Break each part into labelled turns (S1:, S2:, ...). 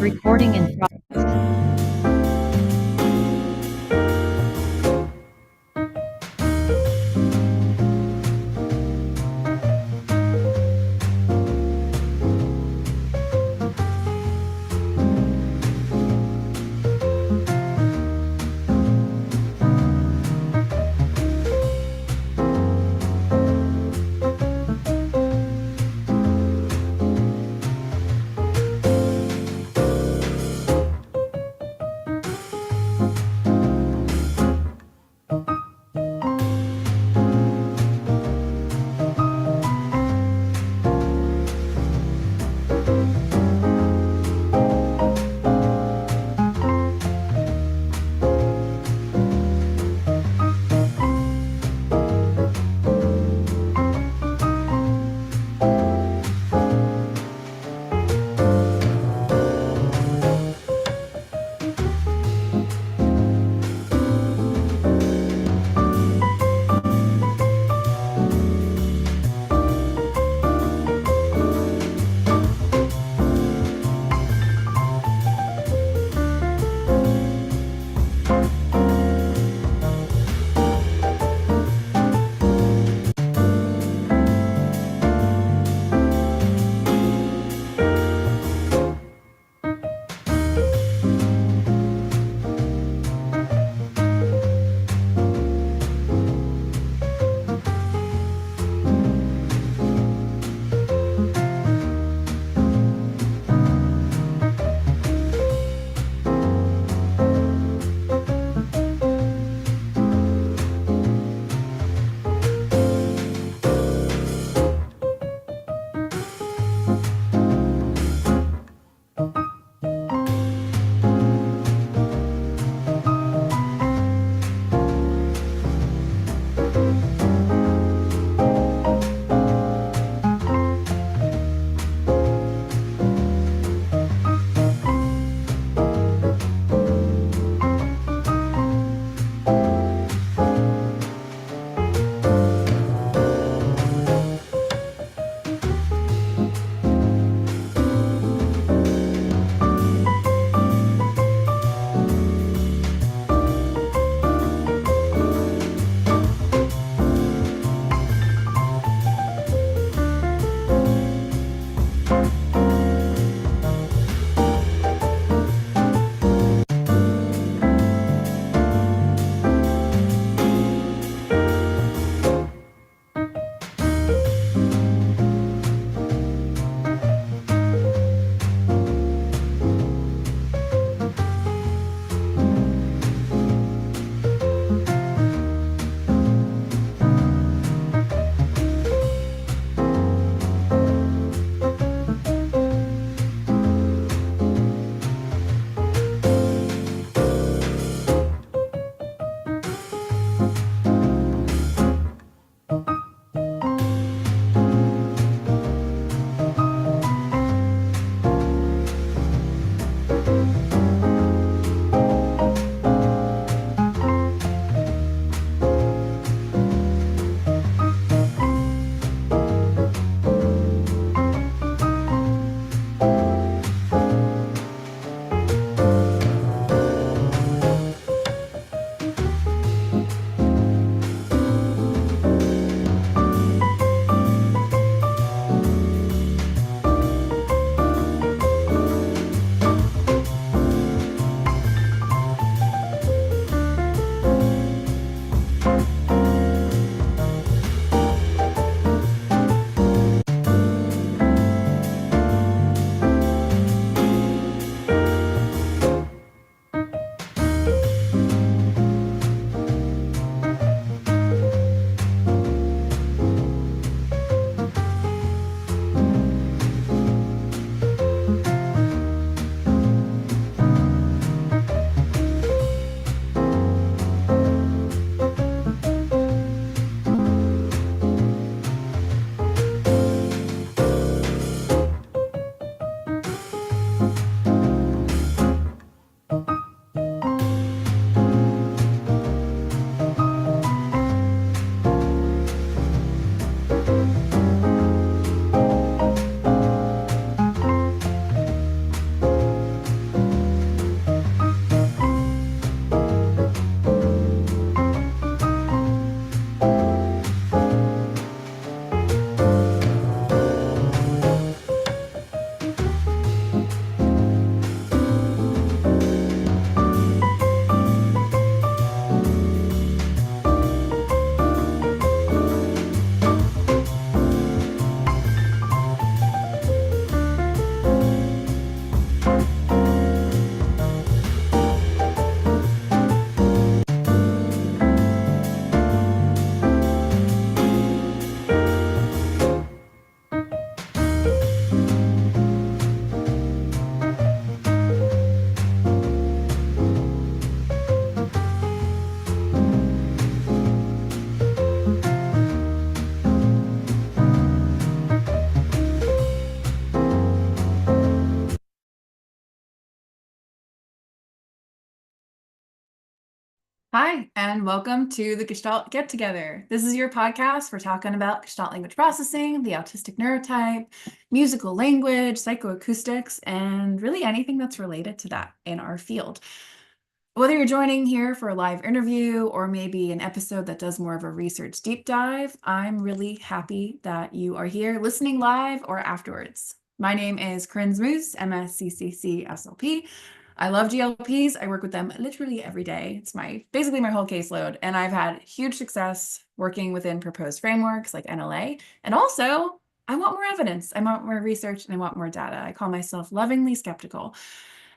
S1: Recording in progress.
S2: Hi, and welcome to the Gestalt Get-Together. This is your podcast for talking about Gestalt Language Processing, the autistic neurotype, musical language, psychoacoustics, and really anything that's related to that in our field. Whether you're joining here for a live interview or maybe an episode that does more of a research deep dive, I'm really happy that you are here listening live or afterwards. My name is Corinne Zmoos MS CCC-SLP. I love GLPs. I work with them literally every day. It's basically my whole caseload, and I've had huge success working within proposed frameworks like NLA. And also, I want more evidence. I want more research and I want more data. I call myself lovingly skeptical.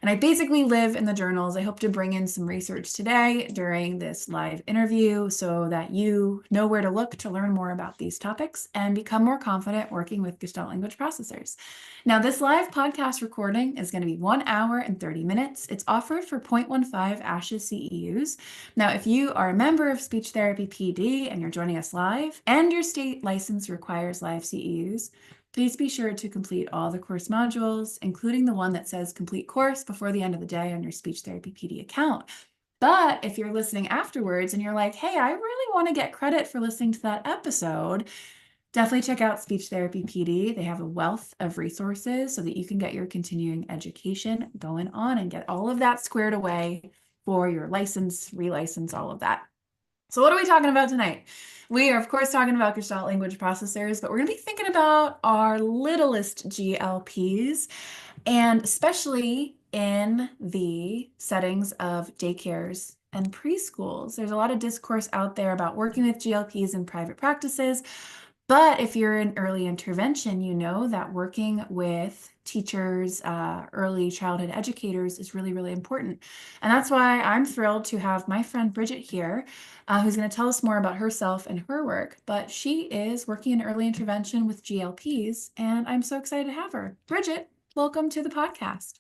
S2: And I basically live in the journals. I hope to bring in some research today during this live interview so that you know where to look to learn more about these topics and become more confident working with Gestalt language processors. Now, this live podcast recording is going to be 1 hour and 30 minutes. It's offered for 0.15 ASHA CEUs. Now, if you are a member of Speech Therapy PD and you're joining us live and your state license requires live CEUs, please be sure to complete all the course modules, including the one that says complete course before the end of the day on your Speech Therapy PD account. But if you're listening afterwards and you're like, hey, I really want to get credit for listening to that episode, definitely check out Speech Therapy PD. They have a wealth of resources so that you can get your continuing education going on and get all of that squared away for your license, relicense, all of that. So what are we talking about tonight? We are, of course, talking about Gestalt language processors, but we're going to be thinking about our littlest GLPs, and especially in the settings of daycares and preschools. There's a lot of discourse out there about working with GLPs in private practices, but if you're in early intervention, you know that working with teachers, early childhood educators is really, really important. And that's why I'm thrilled to have my friend Bridget here, who's going to tell us more about herself and her work. But she is working in early intervention with GLPs, and I'm so excited to have her. Bridget, welcome to the podcast.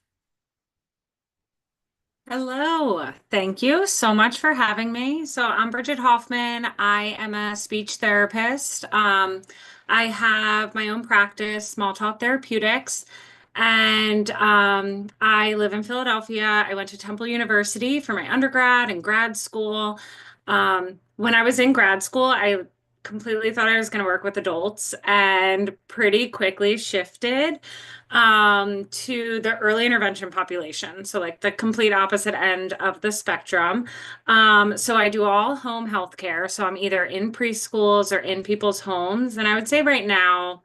S3: Hello. Thank you so much for having me. So I'm Bridget Hoffman. I am a speech therapist. I have my own practice, Small Talk Therapeutics, and I live in Philadelphia. I went to Temple University for my undergrad and grad school. When I was in grad school, I completely thought I was going to work with adults and pretty quickly shifted to the early intervention population. So like the complete opposite end of the spectrum. So I do all home health care. So I'm either in preschools or in people's homes. And I would say right now,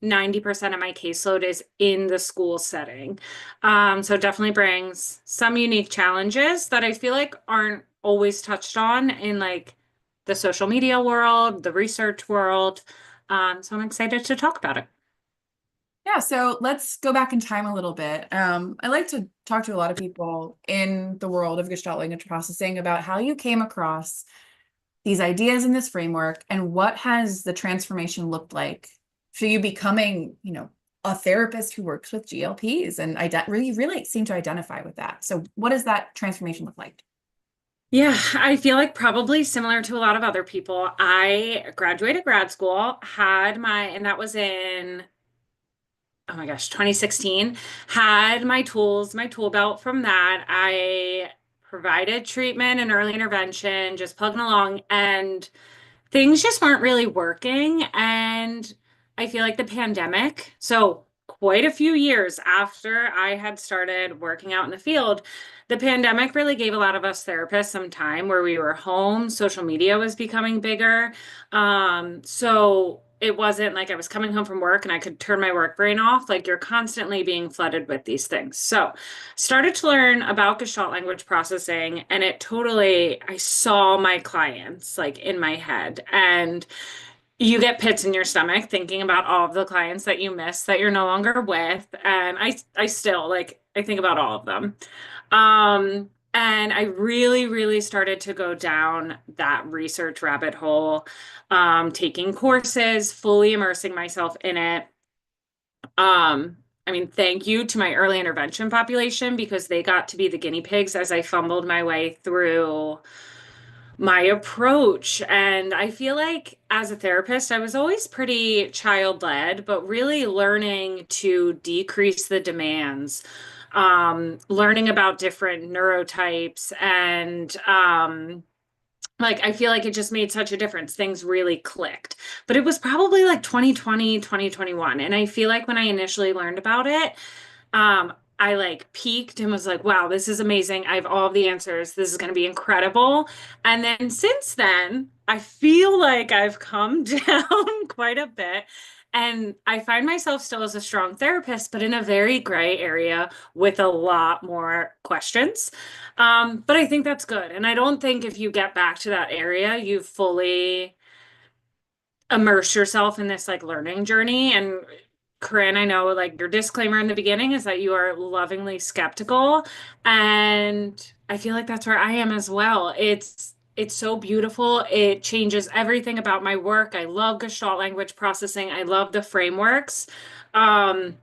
S3: 90% of my caseload is in the school setting. So it definitely brings some unique challenges that I feel like aren't always touched on in like the social media world, the research world. So I'm excited to talk about it.
S2: Yeah, so let's go back in time a little bit. I like to talk to a lot of people in the world of Gestalt language processing about how you came across these ideas in this framework and what has the transformation looked like for you becoming, a therapist who works with GLPs and really seem to identify with that. So what does that transformation look like?
S3: Yeah, I feel like probably similar to a lot of other people. I graduated grad school, and that was in oh my gosh, 2016, had my tools, my tool belt from that. I provided treatment and early intervention, just plugging along, and things just weren't really working. And I feel like the pandemic, so quite a few years after I had started working out in the field, the pandemic really gave a lot of us therapists some time where we were home. Social media was becoming bigger. So it wasn't like I was coming home from work and I could turn my work brain off. Like you're constantly being flooded with these things. So started to learn about Gestalt language processing, and I saw my clients like in my head, and you get pits in your stomach thinking about all of the clients that you miss that you're no longer with. And I still I think about all of them. And I really, really started to go down that research rabbit hole, taking courses, fully immersing myself in it. Thank you to my early intervention population because they got to be the guinea pigs as I fumbled my way through my approach. And I feel like as a therapist, I was always pretty child-led, but really learning to decrease the demands, learning about different neurotypes and Like, I feel like it just made such a difference. Things really clicked. But it was probably like 2020, 2021. And I feel like when I initially learned about it, I like peaked and was like, wow, this is amazing. I have all of the answers. This is going to be incredible. And then since then, I feel like I've come down quite a bit. And I find myself still as a strong therapist, but in a very gray area with a lot more questions. But I think that's good. And I don't think if you get back to that area, you've fully immerse yourself in this like learning journey. And Corinne, I know like your disclaimer in the beginning is that you are lovingly skeptical. And I feel like that's where I am as well. It's so beautiful. It changes everything about my work. I love Gestalt language processing. I love the frameworks. Um,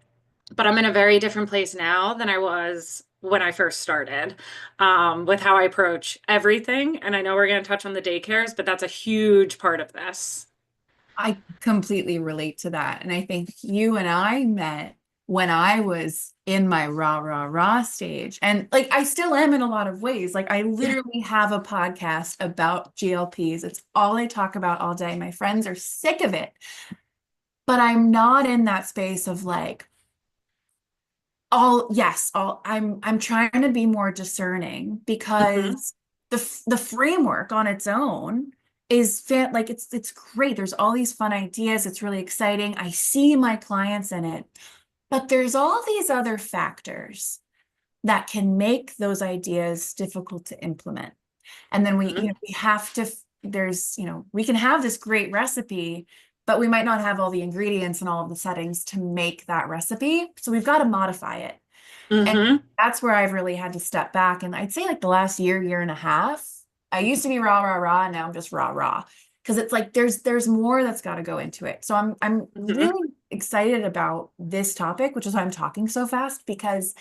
S3: but I'm in a very different place now than I was when I first started, with how I approach everything. And I know we're going to touch on the daycares, but that's a huge part of this.
S2: I completely relate to that. And I think you and I met when I was in my rah, rah, rah stage. And like, I still am in a lot of ways. Like, I literally have a podcast about GLPs. It's all I talk about all day. My friends are sick of it. But I'm not in that space of like, I'm trying to be more discerning
S3: Mhm.
S2: because the framework on its own is like it's great. There's all these fun ideas. It's really exciting. I see my clients in it, but there's all these other factors that can make those ideas difficult to implement. And then
S3: Mhm.
S2: we have to, we can have this great recipe, but we might not have all the ingredients and all of the settings to make that recipe. So we've got to modify it. And
S3: Mhm.
S2: that's where I've really had to step back. And I'd say like the last year, year and a half, I used to be rah, rah, rah, and now I'm just rah, rah. Because it's like there's more that's got to go into it. So I'm
S3: Mhm.
S2: really excited about this topic, which is why I'm talking so fast, because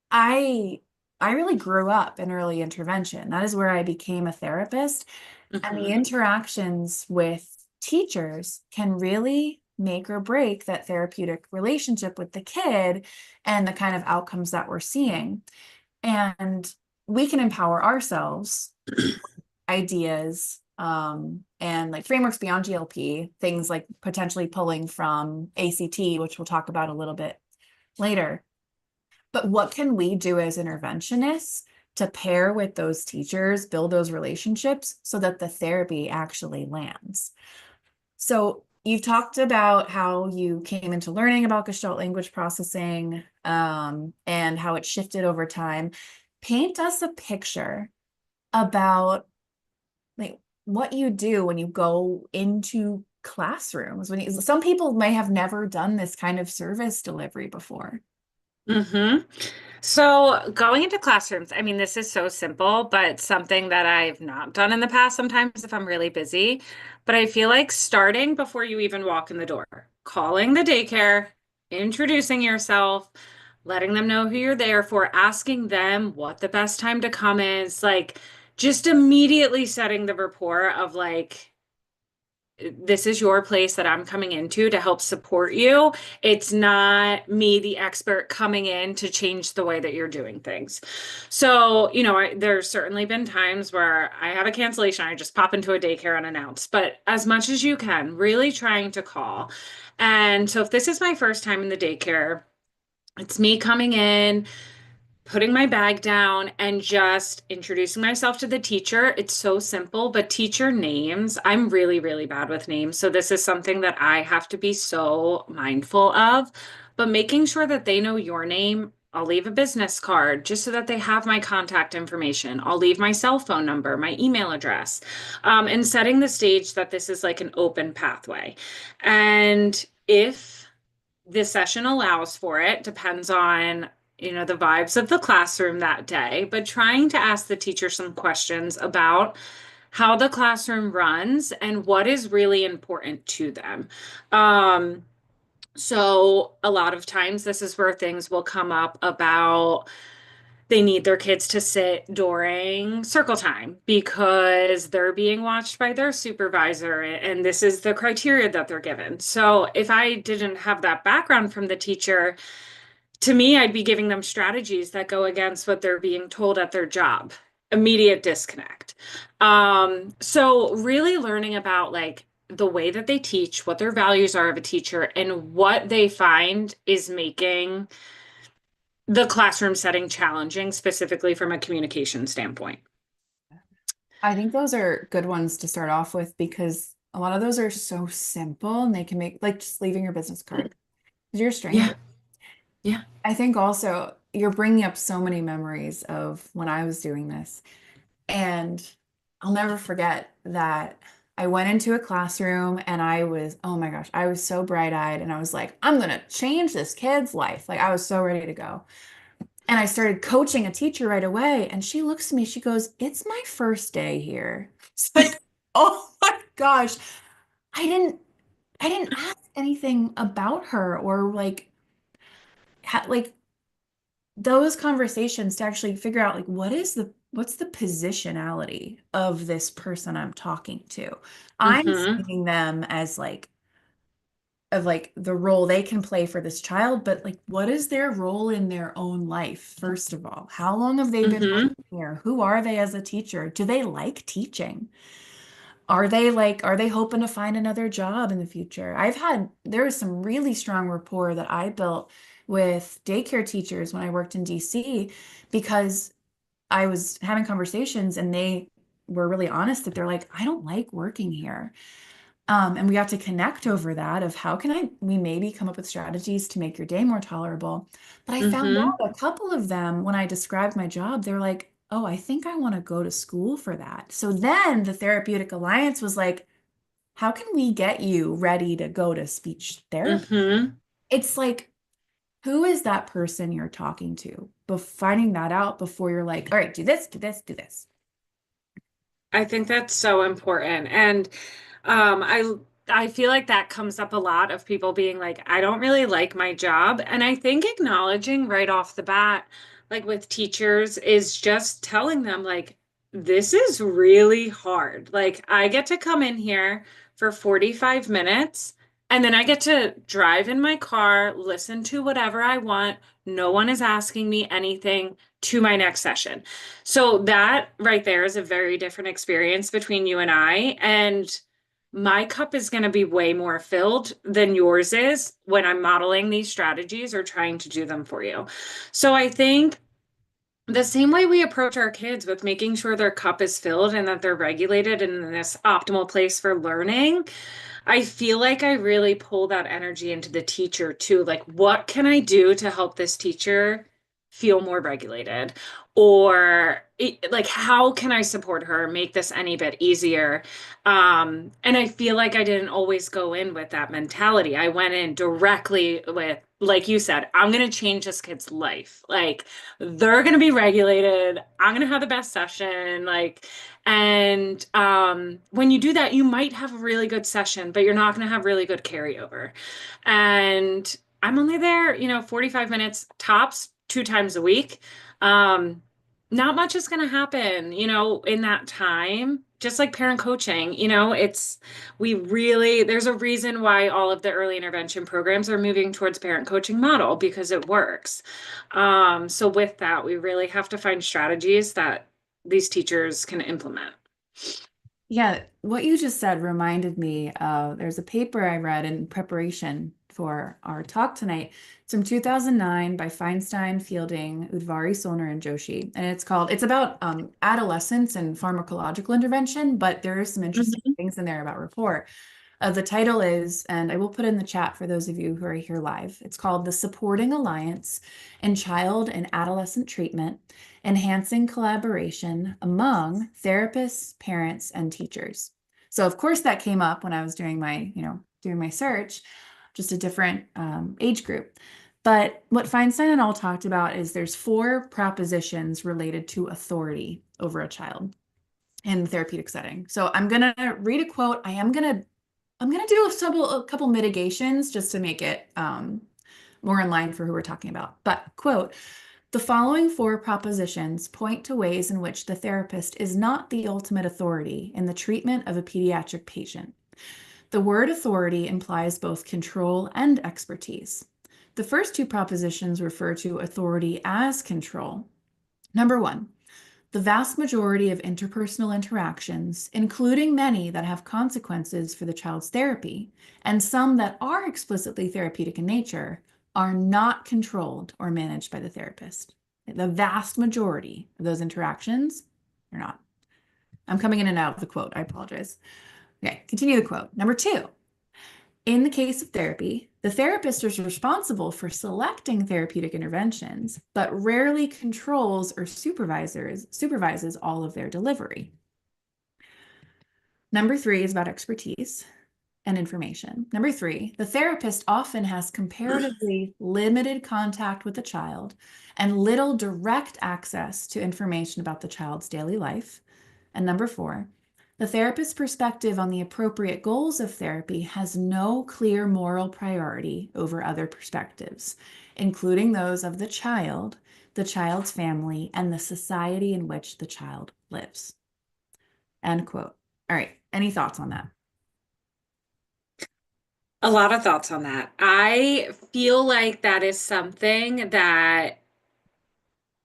S2: I I really grew up in early intervention. That is where I became a therapist. And the
S3: Mhm.
S2: interactions with teachers can really make or break that therapeutic relationship with the kid and the kind of outcomes that we're seeing. And we can empower ourselves, ideas, and like frameworks beyond GLP, things like potentially pulling from ACT, which we'll talk about a little bit later. But what can we do as interventionists to pair with those teachers, build those relationships so that the therapy actually lands? So you've talked about how you came into learning about Gestalt language processing, and how it shifted over time. Paint us a picture about like what you do when you go into classrooms. Some people may have never done this kind of service delivery before.
S3: Mhm. So going into classrooms, I mean, this is so simple, but something that I've not done in the past sometimes if I'm really busy. But I feel like starting before you even walk in the door, calling the daycare, introducing yourself, letting them know who you're there for, asking them what the best time to come is, like just immediately setting the rapport of like, this is your place that I'm coming into to help support you. It's not me, the expert, coming in to change the way that you're doing things. So, there's certainly been times where I have a cancellation, I just pop into a daycare unannounced, but as much as you can, really trying to call. And so if this is my first time in the daycare, it's me coming in, putting my bag down and just introducing myself to the teacher. It's so simple, but teacher names, I'm really, really bad with names. So this is something that I have to be so mindful of, but making sure that they know your name. I'll leave a business card just so that they have my contact information. I'll leave my cell phone number, my email address, and setting the stage that this is like an open pathway. And if the session allows for it, depends on the vibes of the classroom that day, but trying to ask the teacher some questions about how the classroom runs and what is really important to them. So a lot of times this is where things will come up about they need their kids to sit during circle time because they're being watched by their supervisor, and this is the criteria that they're given. So if I didn't have that background from the teacher, to me, I'd be giving them strategies that go against what they're being told at their job. immediate disconnect. So really learning about like the way that they teach, what their values are of a teacher, and what they find is making the classroom setting challenging, specifically from a communication standpoint.
S2: I think those are good ones to start off with because a lot of those are so simple and they can make like just leaving your business card. 'Cause you're a stranger.
S3: Yeah. Yeah.
S2: I think also you're bringing up so many memories of when I was doing this. And I'll never forget that I went into a classroom and I was, oh my gosh, I was so bright-eyed and I was like, I'm gonna change this kid's life. Like I was so ready to go. And I started coaching a teacher right away. And she looks at me, she goes, it's my first day here. It's like, oh my gosh. I didn't I didn't ask anything about her or like those conversations to actually figure out like what's the positionality of this person I'm talking to. I'm
S3: Mm-hmm.
S2: seeing them as like of like the role they can play for this child, but like what is their role in their own life, first of all? How long have they been
S3: Mm-hmm.
S2: working here? Who are they as a teacher? Do they like teaching? Are they hoping to find another job in the future? There was some really strong rapport that I built with daycare teachers when I worked in DC because I was having conversations and they were really honest that they're like, I don't like working here. And we got to connect over that of how can we maybe come up with strategies to make your day more tolerable. But I found
S3: Mm-hmm.
S2: out a couple of them, when I described my job, they're like, oh, I think I want to go to school for that. So then the Therapeutic Alliance was like, how can we get you ready to go to speech therapy?
S3: Mm-hmm.
S2: It's like, who is that person you're talking to? But finding that out before you're like, all right, do this, do this, do this.
S3: I think that's so important. And I feel like that comes up a lot of people being like, I don't really like my job. And I think acknowledging right off the bat, like with teachers, is just telling them like, this is really hard. Like I get to come in here for 45 minutes and then I get to drive in my car, listen to whatever I want. No one is asking me anything to my next session. So that right there is a very different experience between you and I. And my cup is going to be way more filled than yours is when I'm modeling these strategies or trying to do them for you. So I think the same way we approach our kids with making sure their cup is filled and that they're regulated in this optimal place for learning, I feel like I really pull that energy into the teacher too. Like, what can I do to help this teacher feel more regulated? Or like, how can I support her, make this any bit easier? And I feel like I didn't always go in with that mentality. I went in directly with, like you said, I'm going to change this kid's life. Like, they're going to be regulated. I'm going to have the best session. Like, and when you do that, you might have a really good session, but you're not going to have really good carryover. And I'm only there, 45 minutes tops, 2 times a week. Um, Not much is going to happen, in that time. Just like parent coaching, there's a reason why all of the early intervention programs are moving towards parent coaching model because it works. So with that, we really have to find strategies that these teachers can implement.
S2: Yeah, what you just said reminded me of there's a paper I read in preparation for our talk tonight. It's from 2009 by Feinstein, Fielding, Udvari, Solner, and Joshi. And it's about adolescence and pharmacological intervention, but there are some interesting
S3: Mhm.
S2: things in there about rapport. The title is, and I will put in the chat for those of you who are here live, it's called The Supporting Alliance in Child and Adolescent Treatment, Enhancing Collaboration Among Therapists, Parents, and Teachers. So of course that came up when I was doing my search, just a different age group. But what Feinstein and all talked about is there's 4 propositions related to authority over a child in the therapeutic setting. So I'm going to read a quote. I'm going to do a couple mitigations just to make it more in line for who we're talking about. But, quote, the following 4 propositions point to ways in which the therapist is not the ultimate authority in the treatment of a pediatric patient. The word authority implies both control and expertise. The first 2 propositions refer to authority as control. Number 1, the vast majority of interpersonal interactions, including many that have consequences for the child's therapy, and some that are explicitly therapeutic in nature, are not controlled or managed by the therapist. The vast majority of those interactions are not. I'm coming in and out of the quote. I apologize. Okay, continue the quote. Number 2. In the case of therapy, the therapist is responsible for selecting therapeutic interventions, but rarely controls or supervises all of their delivery. Number 3 is about expertise and information. Number 3, the therapist often has comparatively limited contact with the child and little direct access to information about the child's daily life. And number 4, the therapist's perspective on the appropriate goals of therapy has no clear moral priority over other perspectives, including those of the child's family, and the society in which the child lives. End quote. All right, any thoughts on that?
S3: A lot of thoughts on that. I feel like that is something that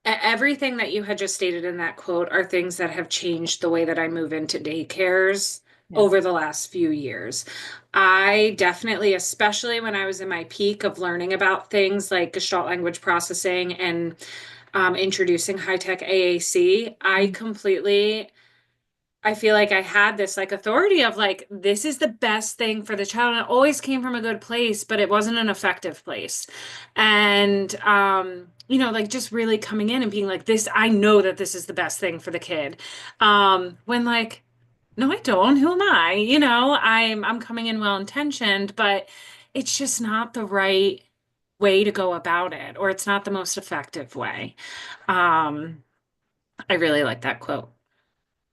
S3: everything that you had just stated in that quote are things that have changed the way that I move into daycares over the last few years. I definitely, especially when I was in my peak of learning about things like Gestalt Language Processing and introducing high-tech AAC, I feel like I had this like authority of like, this is the best thing for the child. And it always came from a good place, but it wasn't an effective place. And, like just really coming in and being like, this, I know that this is the best thing for the kid. When like, no, I don't. Who am I? I'm coming in well-intentioned, but it's just not the right way to go about it, or it's not the most effective way. I really like that quote.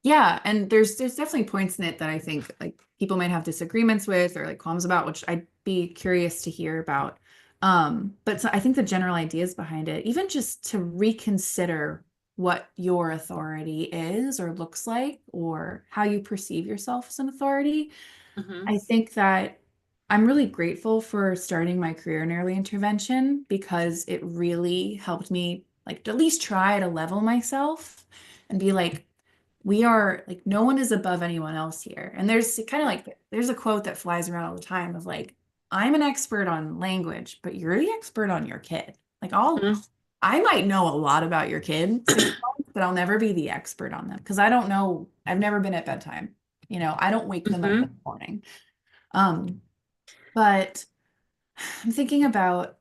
S2: Yeah, and there's definitely points in it that I think like people might have disagreements with or like qualms about, which I'd be curious to hear about. But so I think the general ideas behind it, even just to reconsider what your authority is or looks like, or how you perceive yourself as an authority.
S3: Mhm.
S2: I think that I'm really grateful for starting my career in early intervention, because it really helped me like to at least try to level myself and be like, we are like, no one is above anyone else here. And there's kind of like, there's a quote that flies around all the time of like, I'm an expert on language, but you're the expert on your kid. Like
S3: Mhm.
S2: I might know a lot about your kid 6 months, but I'll never be the expert on them because I don't know. I've never been at bedtime. I don't wake them up in the
S3: Mhm.
S2: morning. Um, but I'm thinking about,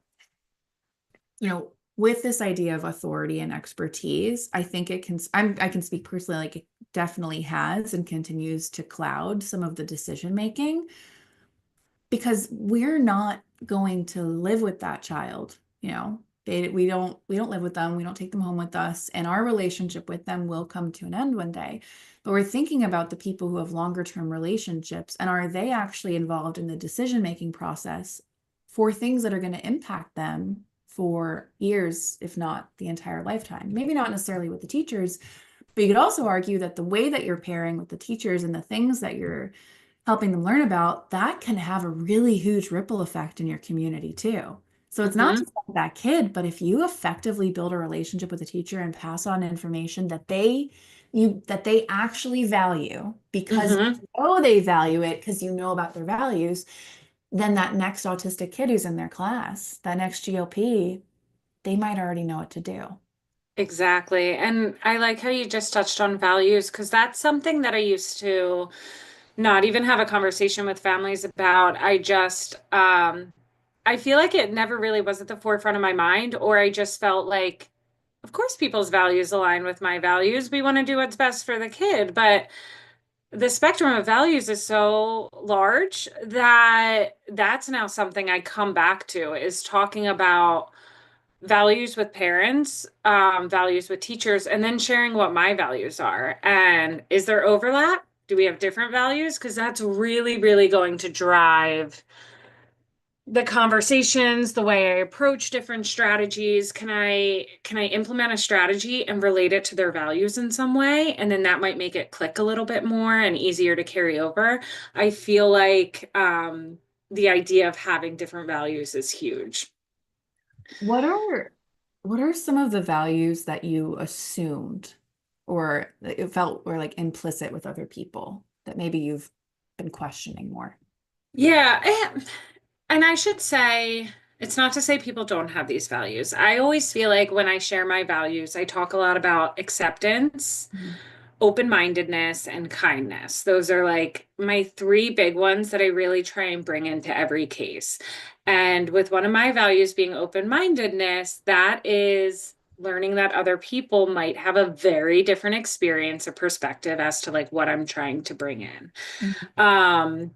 S2: with this idea of authority and expertise, I think I can speak personally, like it definitely has and continues to cloud some of the decision making, because we're not going to live with that child. We don't live with them. We don't take them home with us, and our relationship with them will come to an end one day. But we're thinking about the people who have longer term relationships, and are they actually involved in the decision making process for things that are going to impact them for years, if not the entire lifetime? Maybe not necessarily with the teachers, but you could also argue that the way that you're pairing with the teachers and the things that you're helping them learn about, that can have a really huge ripple effect in your community too. So it's not
S3: Mhm.
S2: just about that kid, but if you effectively build a relationship with a teacher and pass on information that they actually value, because
S3: Mhm.
S2: they value it because you know about their values, then that next autistic kid who's in their class, that next GLP, they might already know what to do.
S3: Exactly. And I like how you just touched on values, because that's something that I used to not even have a conversation with families about. I feel like it never really was at the forefront of my mind, or I just felt like, of course, people's values align with my values. We want to do what's best for the kid, but the spectrum of values is so large that that's now something I come back to, is talking about values with parents, values with teachers, and then sharing what my values are. And is there overlap? Do we have different values? Because that's really, really going to drive the conversations, the way I approach different strategies. Can I implement a strategy and relate it to their values in some way? And then that might make it click a little bit more and easier to carry over. I feel like the idea of having different values is huge.
S2: What are what are some of the values that you assumed or it felt or like implicit with other people that maybe you've been questioning more?
S3: Yeah, and I should say, it's not to say people don't have these values. I always feel like when I share my values, I talk a lot about acceptance,
S2: Mhm.
S3: open-mindedness, and kindness. Those are like my three big ones that I really try and bring into every case. And with one of my values being open-mindedness, that is learning that other people might have a very different experience or perspective as to like what I'm trying to bring in.
S2: Mhm.
S3: Um,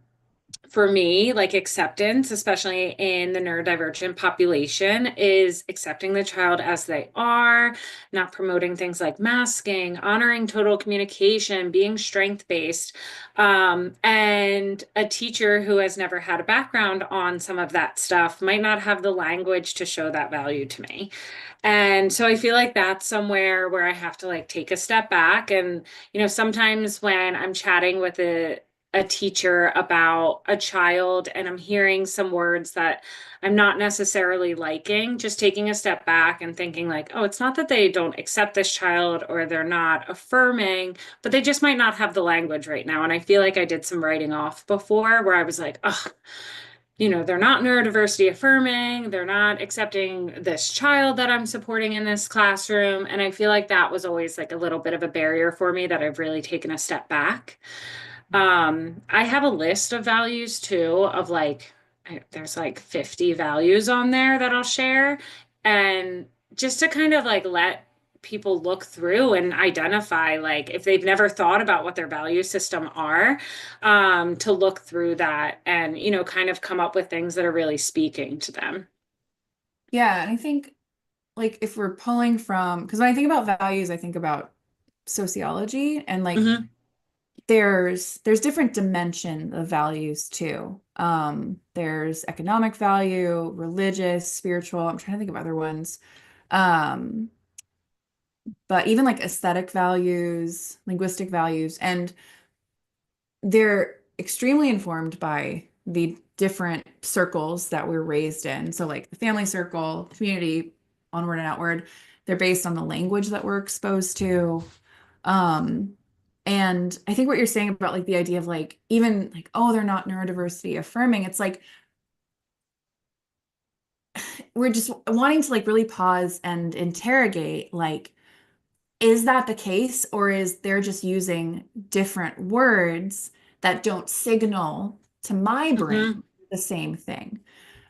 S3: for me, like acceptance, especially in the neurodivergent population, is accepting the child as they are, not promoting things like masking, honoring total communication, being strength-based. And a teacher who has never had a background on some of that stuff might not have the language to show that value to me. And so I feel like that's somewhere where I have to like take a step back. And, sometimes when I'm chatting with a teacher about a child and I'm hearing some words that I'm not necessarily liking, just taking a step back and thinking like, oh, it's not that they don't accept this child or they're not affirming, but they just might not have the language right now. And I feel like I did some writing off before where I was like, oh, they're not neurodiversity affirming, they're not accepting this child that I'm supporting in this classroom. And I feel like that was always like a little bit of a barrier for me that I've really taken a step back. I have a list of values too, of like, there's like 50 values on there that I'll share. And just to kind of like let people look through and identify, like, if they've never thought about what their value system are, to look through that and, kind of come up with things that are really speaking to them.
S2: Yeah, and I think like if we're pulling from, because when I think about values, I think about sociology and like
S3: Hmm.
S2: there's different dimension of values too. There's economic value, religious, spiritual. I'm trying to think of other ones. Um, but even like aesthetic values, linguistic values, and they're extremely informed by the different circles that we're raised in. So like the family circle, community, onward and outward, they're based on the language that we're exposed to. Um, and I think what you're saying about like the idea of like even like, oh, they're not neurodiversity affirming, it's like we're just wanting to like really pause and interrogate like, is that the case, or is they're just using different words that don't signal to my
S3: Hmm.
S2: brain the same thing?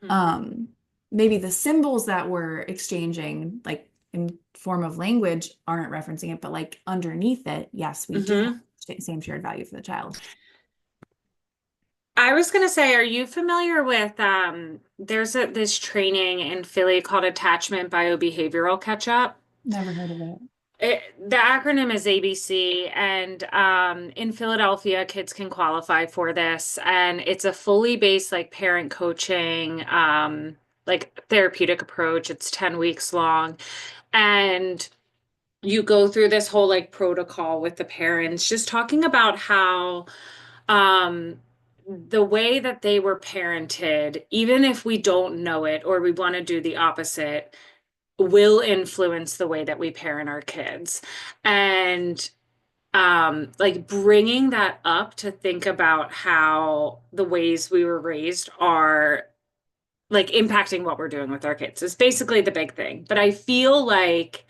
S2: Um, Maybe the symbols that we're exchanging, like in form of language, aren't referencing it, but like underneath it, yes, we do have
S3: Hmm.
S2: the same shared value for the child.
S3: I was gonna say, are you familiar with there's this training in Philly called Attachment Biobehavioral Catch-up?
S2: Never heard of it.
S3: The acronym is ABC, and in Philadelphia, kids can qualify for this, and it's a fully based like parent coaching, like therapeutic approach. It's 10 weeks long, and you go through this whole like protocol with the parents, just talking about how um, the way that they were parented, even if we don't know it or we want to do the opposite, will influence the way that we parent our kids. And like bringing that up to think about how the ways we were raised are like impacting what we're doing with our kids is basically the big thing. But I feel like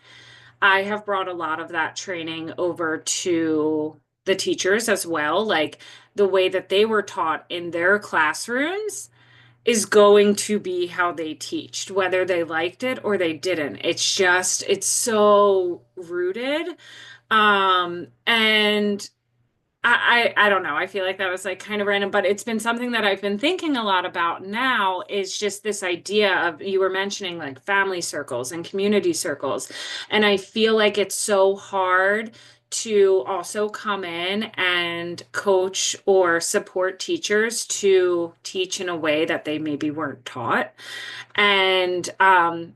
S3: I have brought a lot of that training over to the teachers as well. Like the way that they were taught in their classrooms is going to be how they teach, whether they liked it or they didn't. It's so rooted. And I don't know. I feel like that was like kind of random, but it's been something that I've been thinking a lot about now is just this idea of you were mentioning like family circles and community circles. And I feel like it's so hard to also come in and coach or support teachers to teach in a way that they maybe weren't taught. And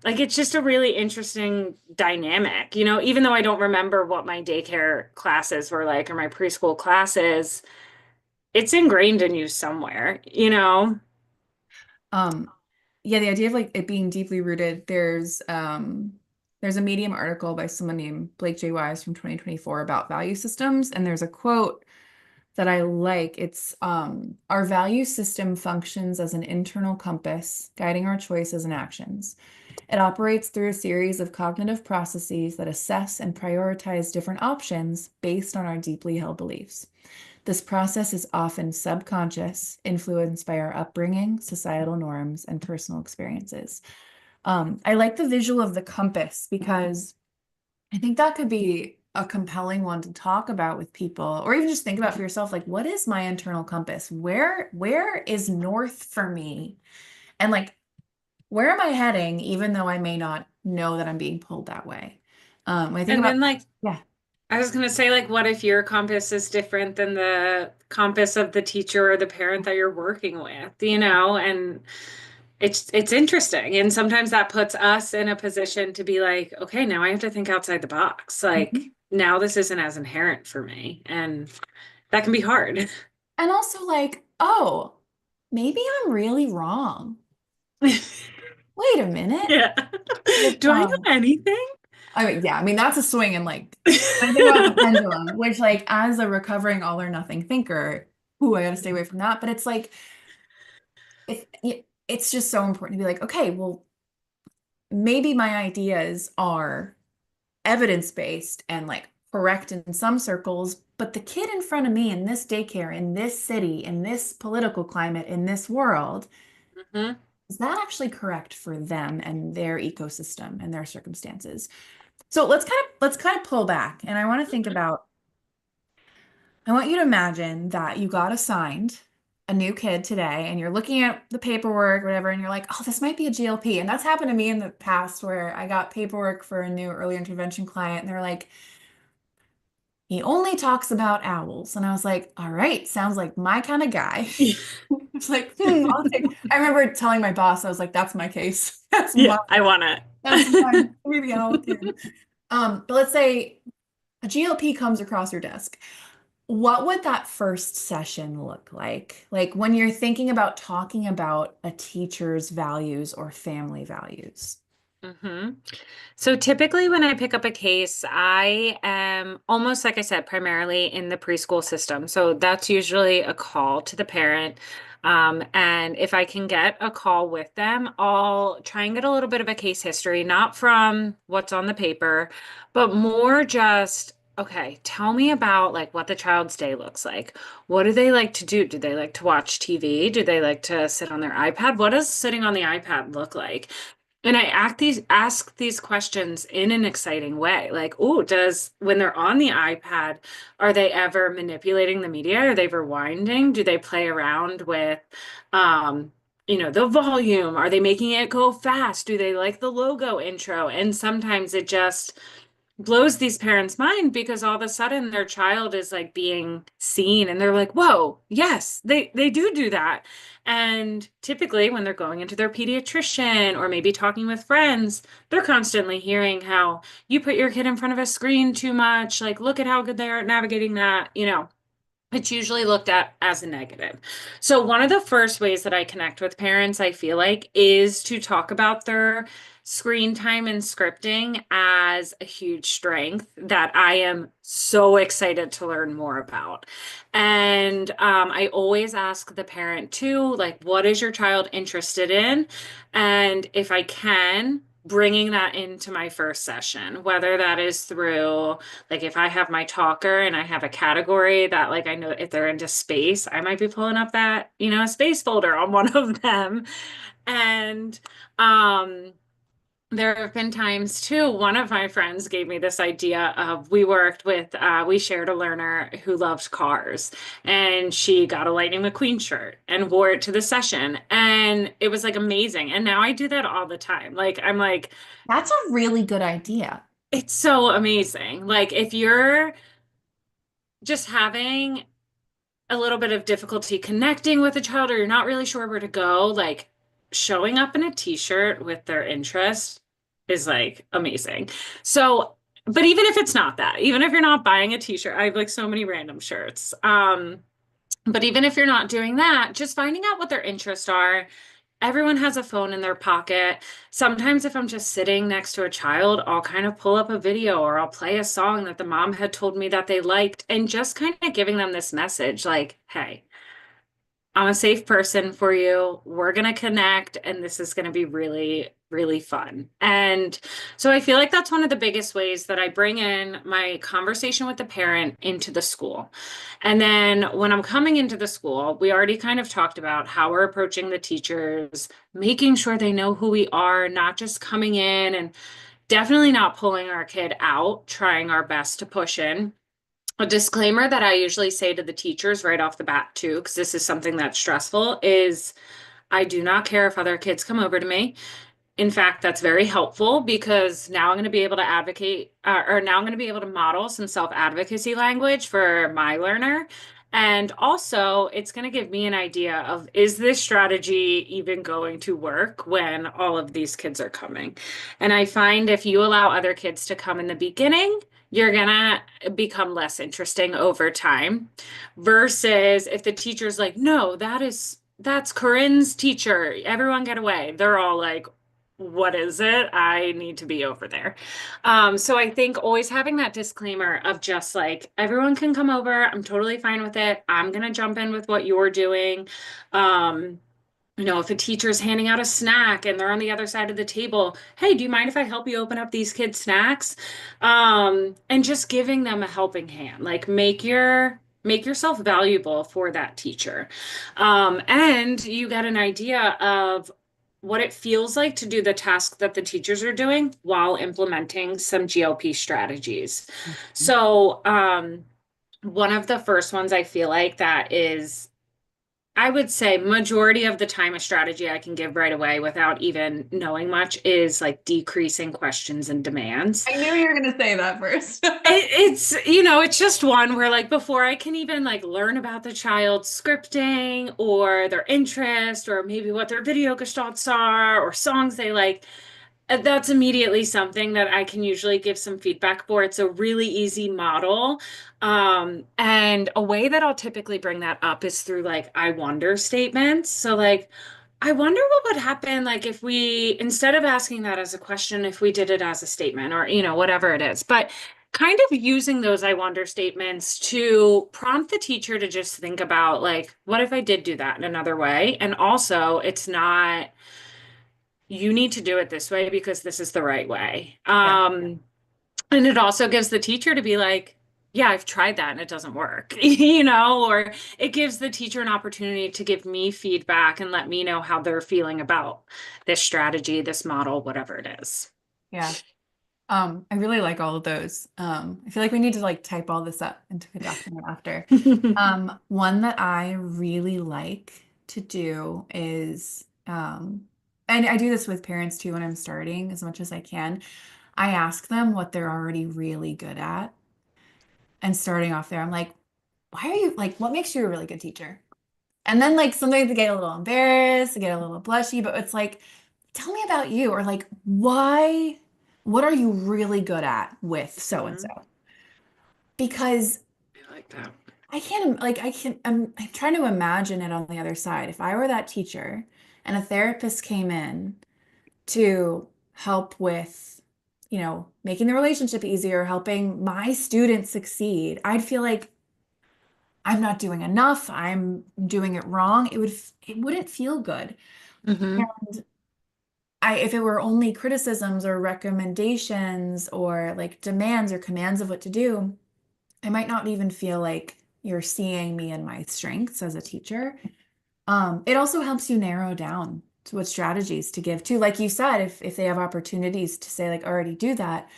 S3: like it's just a really interesting dynamic, even though I don't remember what my daycare classes were like or my preschool classes, it's ingrained in you somewhere.
S2: Um, yeah, the idea of like it being deeply rooted, there's there's a Medium article by someone named Blake J. Wise from 2024 about value systems, and there's a quote that I like. It's our value system functions as an internal compass, guiding our choices and actions. It operates through a series of cognitive processes that assess and prioritize different options based on our deeply held beliefs. This process is often subconscious, influenced by our upbringing, societal norms, and personal experiences. I like the visual of the compass because I think that could be a compelling one to talk about with people, or even just think about for yourself, like, what is my internal compass? Where is north for me? And like, where am I heading, even though I may not know that I'm being pulled that way? When I think
S3: And
S2: about,
S3: then like,
S2: yeah.
S3: I was going to say, like, what if your compass is different than the compass of the teacher or the parent that you're working with, you know? And it's interesting. And sometimes that puts us in a position to be like, okay, now I have to think outside the box. Like, now this isn't as inherent for me. And that can be hard.
S2: And also like, oh, maybe I'm really wrong. Wait a minute.
S3: Yeah.
S2: It's,
S3: Do I know anything?
S2: I mean, yeah, I mean, that's a swing. And like, when I think about the pendulum, which like as a recovering all or nothing thinker, ooh, I got to stay away from that. But it's like, it's just so important to be like, okay, well, maybe my ideas are evidence-based and like correct in some circles, but the kid in front of me in this daycare, in this city, in this political climate, in this world,
S3: Mhm.
S2: is that actually correct for them and their ecosystem and their circumstances? So let's kind of pull back, and I want to think about, I want you to imagine that you got assigned a new kid today and you're looking at the paperwork, whatever, and you're like, oh, this might be a GLP. And that's happened to me in the past where I got paperwork for a new early intervention client and they're like, he only talks about owls. And I was like, all right, sounds like my kind of guy. It's like, I'll take. I remember telling my boss, I was like, that's my case. That's
S3: Yeah,
S2: my,
S3: I want it.
S2: that's mine. Maybe the owl kid. But let's say a GLP comes across your desk. What would that first session look like? Like when you're thinking about talking about a teacher's values or family values.
S3: hmm So typically when I pick up a case, I am almost like I said, primarily in the preschool system. So that's usually a call to the parent. And if I can get a call with them, I'll try and get a little bit of a case history, not from what's on the paper, but more just, okay, tell me about like what the child's day looks like. What do they like to do? Do they like to watch TV? Do they like to sit on their iPad? What does sitting on the iPad look like? And I ask these questions in an exciting way. Like, oh, when they're on the iPad, are they ever manipulating the media? Are they rewinding? Do they play around with, the volume? Are they making it go fast? Do they like the logo intro? And sometimes it just blows these parents' mind because all of a sudden their child is like being seen and they're like, whoa, yes, they do that. And typically when they're going into their pediatrician or maybe talking with friends, they're constantly hearing how you put your kid in front of a screen too much. Like, look at how good they are at navigating that, It's usually looked at as a negative. So one of the first ways that I connect with parents, I feel like, is to talk about their screen time and scripting as a huge strength that I am so excited to learn more about. And I always ask the parent too, like, what is your child interested in? And if I can, bringing that into my first session, whether that is through like if I have my talker and I have a category that like I know if they're into space, I might be pulling up that, a space folder on one of them. And there have been times too, one of my friends gave me this idea of we shared a learner who loved cars and she got a Lightning McQueen shirt and wore it to the session. And it was like amazing. And now I do that all the time. Like, I'm like,
S2: That's a really good idea.
S3: it's so amazing. Like if you're just having a little bit of difficulty connecting with a child or you're not really sure where to go, like showing up in a t-shirt with their interest is like amazing. So, but even if it's not that, even if you're not buying a t-shirt, I have like so many random shirts. But even if you're not doing that, just finding out what their interests are everyone has a phone in their pocket. Sometimes if I'm just sitting next to a child, I'll kind of pull up a video or I'll play a song that the mom had told me that they liked, and just kind of giving them this message like, hey, I'm a safe person for you. We're going to connect, and this is going to be really, really fun. And so I feel like that's one of the biggest ways that I bring in my conversation with the parent into the school. And then when I'm coming into the school, we already kind of talked about how we're approaching the teachers, making sure they know who we are, not just coming in, and definitely not pulling our kid out, trying our best to push in. A disclaimer that I usually say to the teachers right off the bat too, because this is something that's stressful, is I do not care if other kids come over to me. In fact, that's very helpful because now I'm going to be able to advocate, or now I'm going to be able to model some self-advocacy language for my learner. And also, it's going to give me an idea of, is this strategy even going to work when all of these kids are coming? And I find if you allow other kids to come in the beginning, you're going to become less interesting over time. Versus if the teacher's like, no, that's Corinne's teacher. Everyone get away. They're all like, what is it? I need to be over there. So I think always having that disclaimer of just like, everyone can come over. I'm totally fine with it. I'm going to jump in with what you're doing. If a teacher's handing out a snack and they're on the other side of the table, hey, do you mind if I help you open up these kids' snacks? And just giving them a helping hand, like make yourself valuable for that teacher. And you get an idea of what it feels like to do the task that the teachers are doing while implementing some GLP strategies. So, one of the first ones I feel like that is, I would say majority of the time a strategy I can give right away without even knowing much is like decreasing questions and demands.
S2: I knew you were going to say that first.
S3: It's just one where like before I can even like learn about the child's scripting or their interest or maybe what their video gestalts are or songs they like, that's immediately something that I can usually give some feedback for. It's a really easy model. And a way that I'll typically bring that up is through like, I wonder statements. So like, I wonder what would happen like if we, instead of asking that as a question, if we did it as a statement or, whatever it is, but kind of using those I wonder statements to prompt the teacher to just think about like, what if I did do that in another way? And also it's not, you need to do it this way because this is the right way. And it also gives the teacher to be like, yeah, I've tried that and it doesn't work, or it gives the teacher an opportunity to give me feedback and let me know how they're feeling about this strategy, this model, whatever it is.
S2: Yeah. I really like all of those. I feel like we need to like type all this up into a document after. One that I really like to do is, and I do this with parents too when I'm starting as much as I can. I ask them what they're already really good at. And starting off there, I'm like, why are you like, what makes you a really good teacher? And then like sometimes they get a little embarrassed, they get a little blushy, but it's like, tell me about you, or like, what are you really good at with so and so? Because
S3: I like that.
S2: I'm trying to imagine it on the other side. If I were that teacher and a therapist came in to help with, making the relationship easier, helping my students succeed, I'd feel like I'm not doing enough. I'm doing it wrong. It wouldn't feel good.
S3: Mm-hmm.
S2: And if it were only criticisms or recommendations or like demands or commands of what to do, I might not even feel like you're seeing me and my strengths as a teacher. It also helps you narrow down to what strategies to give to. Like you said, if they have opportunities to say like already do that,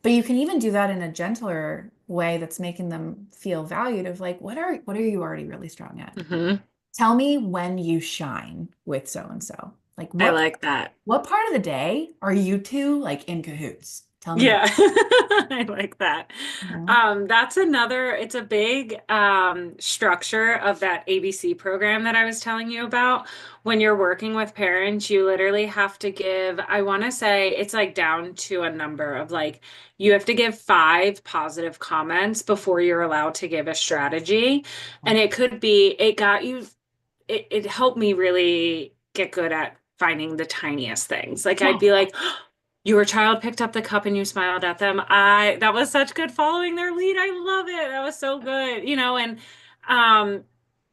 S2: but you can even do that in a gentler way that's making them feel valued of like, what are you already really strong at?
S3: Mm-hmm.
S2: Tell me when you shine with so and so. Like
S3: I like that.
S2: what part of the day are you two like in cahoots? Tell me.
S3: Yeah, I like that. That's it's a big structure of that ABC program that I was telling you about. When you're working with parents, you literally have to give, I want to say it's like down to a number of like, you have to give 5 positive comments before you're allowed to give a strategy. And it could be, it helped me really get good at finding the tiniest things. Like I'd
S2: Yeah.
S3: be like, your child picked up the cup and you smiled at them. That was such good following their lead. I love it. That was so good, um,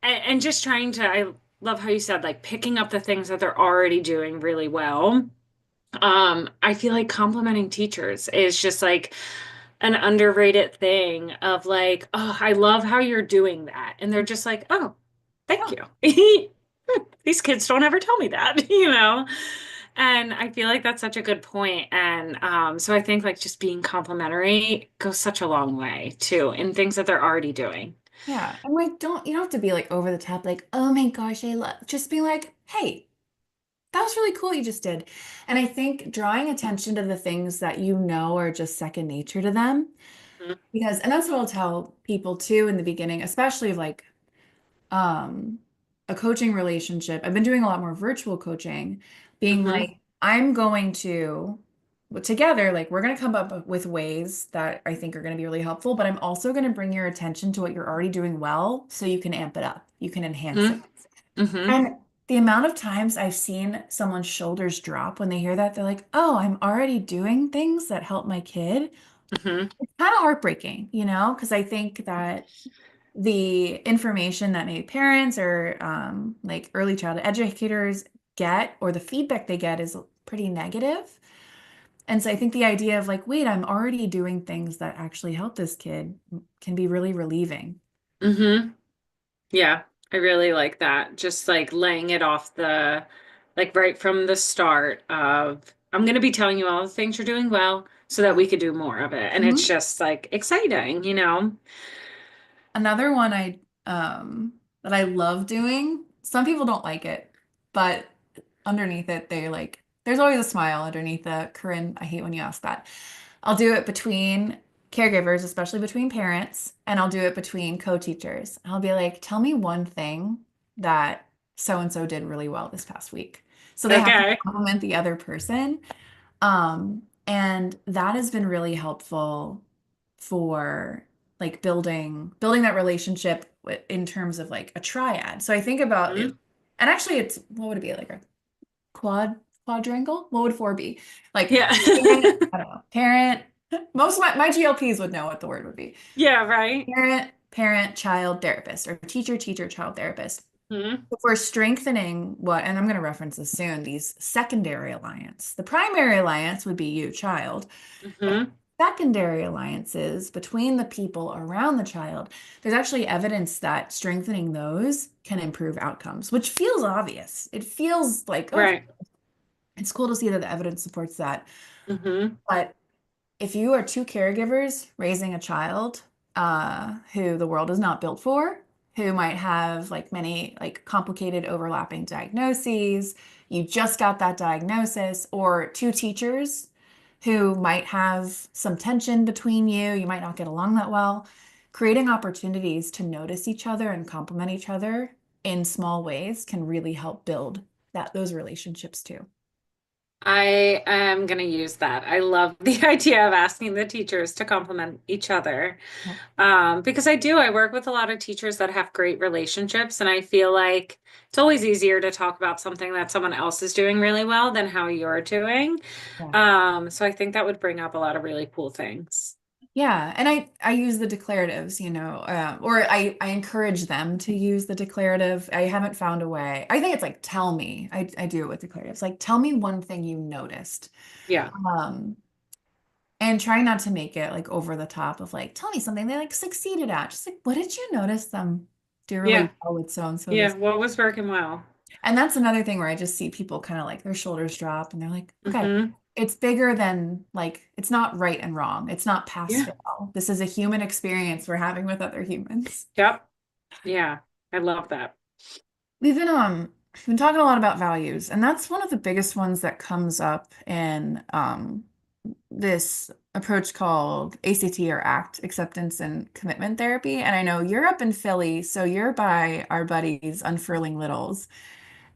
S3: and just trying to, I love how you said like picking up the things that they're already doing really well. I feel like complimenting teachers is just like an underrated thing of like, oh, I love how you're doing that. And they're just like, oh, thank
S2: Yeah.
S3: you. These kids don't ever tell me that, And I feel like that's such a good point. And so I think like just being complimentary goes such a long way too in things that they're already doing.
S2: Yeah. And like, you don't have to be like over the top, like, oh my gosh, just be like, hey, that was really cool what you just did. And I think drawing attention to the things that you know are just second nature to them,
S3: Mhm.
S2: because, and that's what I'll tell people too in the beginning, especially of like um a coaching relationship. I've been doing a lot more virtual coaching, being
S3: Mhm.
S2: like, I'm going to together, like we're going to come up with ways that I think are going to be really helpful, but I'm also going to bring your attention to what you're already doing well so you can amp it up, you can enhance it.
S3: Mhm. Mhm.
S2: And the amount of times I've seen someone's shoulders drop when they hear that, they're like, oh, I'm already doing things that help my kid.
S3: Mhm.
S2: It's kind of heartbreaking, because I think that the information that maybe parents or like early childhood educators get or the feedback they get is pretty negative. And so I think the idea of like, wait, I'm already doing things that actually help this kid can be really relieving.
S3: Mhm. Yeah, I really like that. Just like laying it off like right from the start of, I'm going to be telling you all the things you're doing well so that we could do more of it. And it's
S2: Mhm.
S3: just like exciting.
S2: Another one that I love doing, some people don't like it, but underneath it, they like, there's always a smile underneath the Corinne, I hate when you ask that. I'll do it between caregivers, especially between parents, and I'll do it between co-teachers. I'll be like, tell me one thing that so and so did really well this past week. So they have to
S3: Okay.
S2: compliment the other person. And that has been really helpful for like building that relationship in terms of like a triad. So I think about it,
S3: Mhm.
S2: and actually it's what would it be like a quadrangle? What would four be? Like
S3: Yeah.
S2: parent, I don't know, parent. Most of my GLPs would know what the word would be.
S3: Yeah, right.
S2: Parent, child, therapist, or teacher, child, therapist.
S3: Mhm.
S2: If we're strengthening what, and I'm going to reference this soon, these secondary alliance. The primary alliance would be you, child, but
S3: Mhm.
S2: secondary alliances between the people around the child, there's actually evidence that strengthening those can improve outcomes, which feels obvious. It feels like, oh,
S3: Right.
S2: it's cool to see that the evidence supports that.
S3: Mhm.
S2: But if you are two caregivers raising a child who the world is not built for, who might have like many like complicated overlapping diagnoses, you just got that diagnosis, or two teachers who might have some tension between you, you might not get along that well, creating opportunities to notice each other and complement each other in small ways can really help build those relationships too.
S3: I am going to use that. I love the idea of asking the teachers to compliment each other.
S2: Yeah.
S3: Because I work with a lot of teachers that have great relationships, and I feel like it's always easier to talk about something that someone else is doing really well than how you're doing.
S2: Yeah.
S3: So I think that would bring up a lot of really cool things.
S2: Yeah, and I use the declaratives, or I encourage them to use the declarative. I haven't found a way. I think it's like tell me. I do it with declaratives. Like tell me one thing you noticed.
S3: Yeah.
S2: Um, and try not to make it like over the top of like tell me something they like succeeded at. Just like what did you notice them do really
S3: Yeah.
S2: well with so and so
S3: Yeah.
S2: this?
S3: What was working well?
S2: And that's another thing where I just see people kind of like their shoulders drop and they're like, okay,
S3: Hmm.
S2: it's bigger than like, it's not right and wrong. It's not pass
S3: Yeah.
S2: fail. This is a human experience we're having with other humans.
S3: Yep. Yeah. I love that.
S2: We've been talking a lot about values, and that's one of the biggest ones that comes up in this approach called ACT or ACT, acceptance and commitment therapy. And I know you're up in Philly, so you're by our buddies Unfurling Littles.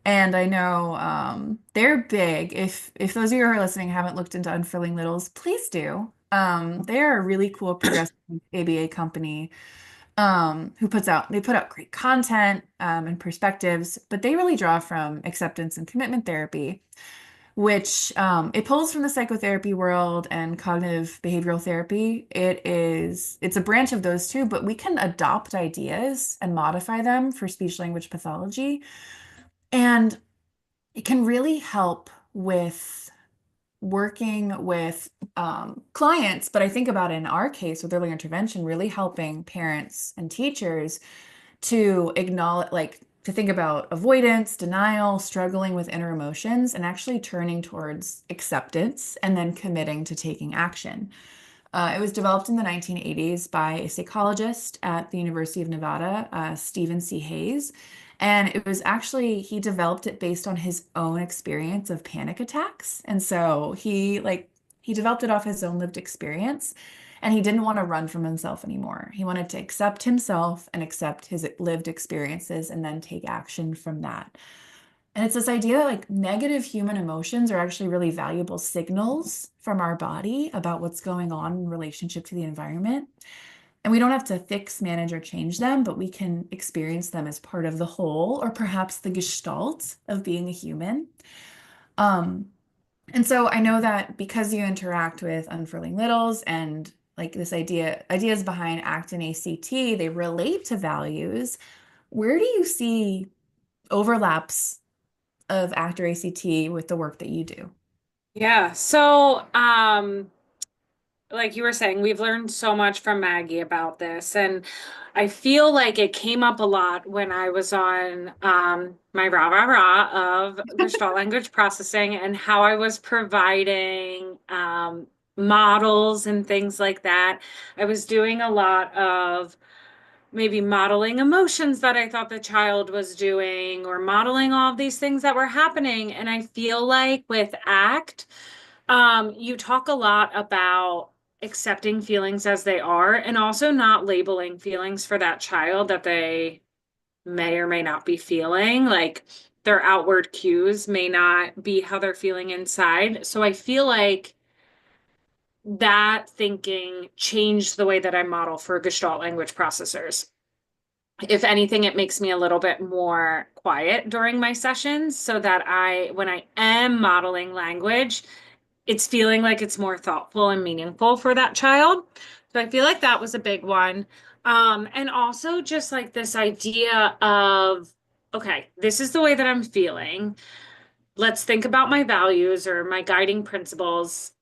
S2: And I know they're big. If those of you who are listening haven't looked into Unfurling Littles, please do. They're a really cool progressive ABA company. who they put out great content and perspectives, but they really draw from acceptance and commitment therapy, which it pulls from the psychotherapy world and cognitive behavioral therapy. It's a branch of those two, but we can adopt ideas and modify them for speech language pathology. And it can really help with working with clients, but I think about in our case with early intervention, really helping parents and teachers to acknowledge, like to think about avoidance, denial, struggling with inner emotions, and actually turning towards acceptance and then committing to taking action. It was developed in the 1980s by a psychologist at the University of Nevada, Stephen C. Hayes. And it was actually, he developed it based on his own experience of panic attacks. And so he developed it off his own lived experience. And he didn't want to run from himself anymore. He wanted to accept himself and accept his lived experiences and then take action from that. And it's this idea that like negative human emotions are actually really valuable signals from our body about what's going on in relationship to the environment. And we don't have to fix, manage, or change them, but we can experience them as part of the whole, or perhaps the gestalt of being a human. And so I know that because you interact with unfurling littles and like this ideas behind ACT and ACT, they relate to values. Where do you see overlaps of ACT or ACT with the work that you do?
S3: Yeah. So, like you were saying, we've learned so much from Maggie about this. And I feel like it came up a lot when I was on my rah of Gestalt Language Processing and how I was providing models and things like that. I was doing a lot of maybe modeling emotions that I thought the child was doing or modeling all of these things that were happening. And I feel like with ACT, you talk a lot about accepting feelings as they are and also not labeling feelings for that child that they may or may not be feeling. Like their outward cues may not be how they're feeling inside. So I feel like that thinking changed the way that I model for Gestalt language processors. If anything, it makes me a little bit more quiet during my sessions so that when I am modeling language, it's feeling like it's more thoughtful and meaningful for that child. So I feel like that was a big one. And also just like this idea of, okay, this is the way that I'm feeling. Let's think about my values or my guiding principles.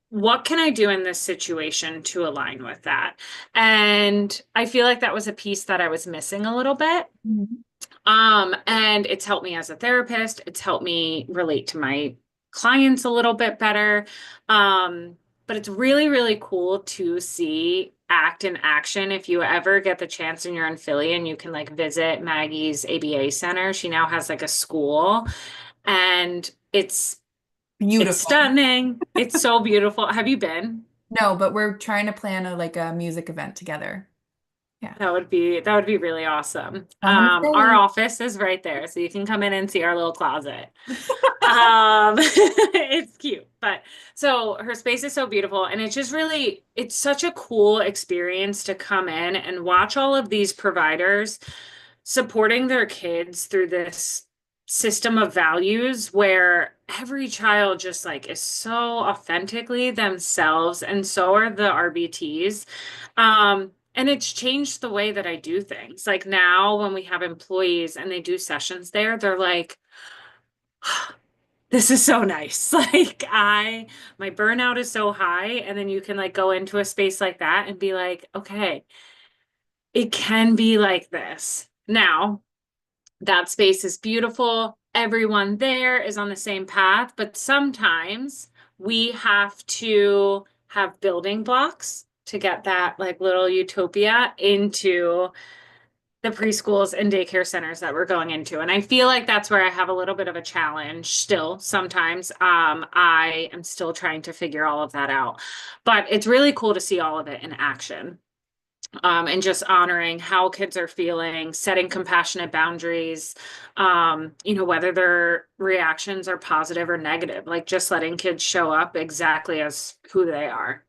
S3: What can I do in this situation to align with that? And I feel like that was a piece that I was missing a little bit.
S2: Mhm.
S3: And it's helped me as a therapist. It's helped me relate to my clients a little bit better. But it's really, really cool to see ACT in action. If you ever get the chance and you're in Philly and you can like visit Maggie's ABA center, she now has like a school and it's
S2: Beautiful.
S3: stunning. It's so beautiful. Have you been?
S2: No, but we're trying to plan a music event together. Yeah.
S3: That would be really awesome.
S2: I'm gonna
S3: Our
S2: say.
S3: office is right there, so you can come in and see our little closet. It's cute, but so her space is so beautiful, and it's such a cool experience to come in and watch all of these providers supporting their kids through this system of values where every child just like is so authentically themselves, and so are the RBTs. And it's changed the way that I do things. Like now, when we have employees and they do sessions there, they're like, this is so nice. My burnout is so high. And then you can like go into a space like that and be like, okay, it can be like this. Now, that space is beautiful. Everyone there is on the same path, but sometimes we have to have building blocks to get that like little utopia into the preschools and daycare centers that we're going into. And I feel like that's where I have a little bit of a challenge still sometimes. I am still trying to figure all of that out, but it's really cool to see all of it in action. And just honoring how kids are feeling, setting compassionate boundaries, whether their reactions are positive or negative, like just letting kids show up exactly as who they are.